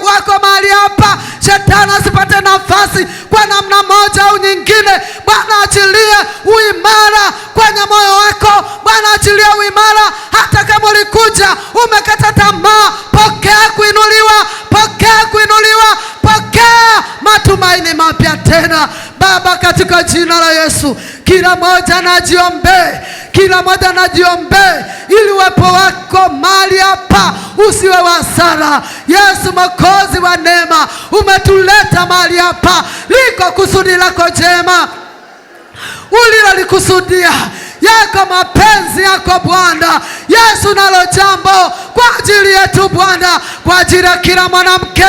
A: wako mahali hapa shetani asipate nafasi kwa namna moja au nyingine. Bwana achilie uimara kwenye moyo wako. Bwana achilie uimara. Hata kama ulikuja umekata tamaa, pokea kuinuliwa. Pokea kuinuliwa. Pokea matumaini mapya tena. Baba, katika jina la Yesu, kila mmoja najiombe. Kila mmoja najiombe ili uwepo wako mahali hapa usiwe wa hasara. Yesu Mwokozi wa neema, umetuleta mahali hapa. Liko kusudi lako jema ulilolikusudia. Yako mapenzi yako Bwana. Yesu, nalo jambo kwa ajili yetu Bwana, kwa ajili ya kila mwanamke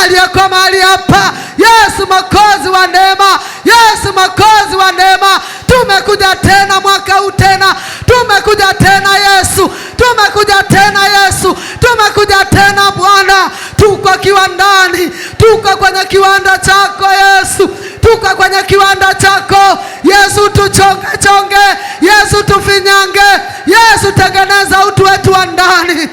A: aliyeko mahali hapa. Yesu Mwokozi wa neema, Yesu Mwokozi wa neema, tumekuja tena mwaka huu tena. Tumekuja tena Yesu. Tumekuja tena Yesu. Tumekuja tena Bwana. Tuko kiwandani. Tuko kwenye kiwanda chako Yesu. Tuko kwenye kiwanda chako Yesu. Tuchonge. Yesu tufinyange. Yesu tengeneza utu wetu wa ndani.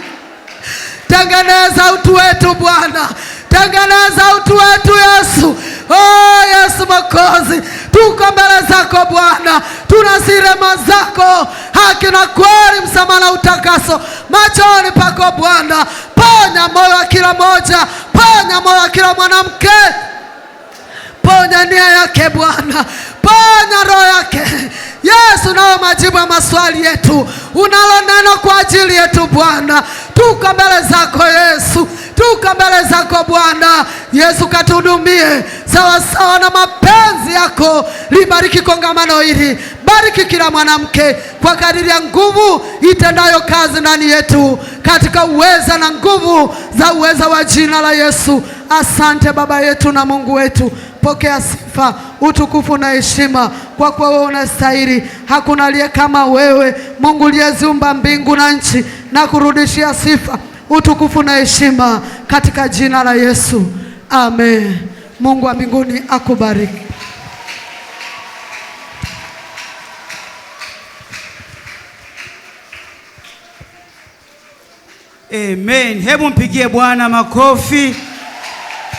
A: Tengeneza utu wetu Bwana. Tengeneza utu wetu Yesu. Oh Yesu Mwokozi, tuko mbele zako Bwana. Tunasiri rehema zako, haki na kweli, msamaha na utakaso machoni pako Bwana. Ponya moyo wa kila moja. Ponya moyo wa kila mwanamke. Ponya nia yake Bwana. Ponya roho yake Yesu. Nao majibu ya maswali yetu. Unalo neno kwa ajili yetu Bwana. Tuko mbele zako Yesu. Tuko mbele zako Bwana. Yesu, katuhudumie sawa sawa na mapenzi yako. Libariki kongamano hili. Bariki kila mwanamke kwa kadiri ya nguvu itendayo kazi ndani yetu, katika uweza na nguvu za uweza wa jina la Yesu. Asante Baba yetu na Mungu wetu. Pokea sifa, utukufu na heshima, kwa kuwa wewe unastahili. Hakuna aliye kama wewe, Mungu uliyeziumba mbingu na nchi, na kurudishia sifa, utukufu na heshima katika jina la Yesu. Amen. Mungu wa mbinguni akubariki.
C: Amen. Hebu mpigie Bwana makofi.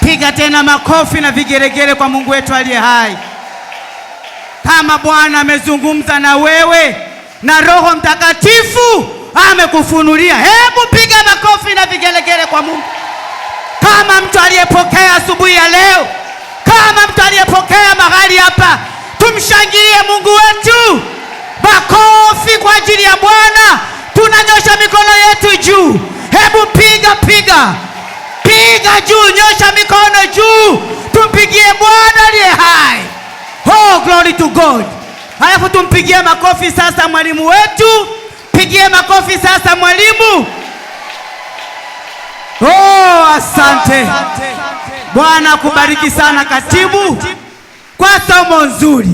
C: Piga tena makofi na vigeregere kwa Mungu wetu aliye hai. Kama Bwana amezungumza na wewe na Roho Mtakatifu amekufunulia, hebu piga makofi na vigelegele kwa Mungu. Kama mtu aliyepokea asubuhi ya leo, kama mtu aliyepokea mahali hapa, tumshangilie Mungu wetu. Makofi kwa ajili ya Bwana. Tunanyosha mikono yetu juu. Hebu piga juu, nyosha mikono juu. Tumpigie Bwana aliye hai. Oh, glory to God. Halafu tumpigie makofi sasa mwalimu wetu. Pigie makofi sasa mwalimu. Oh, asante. Bwana kubariki sana katibu kwa somo nzuri.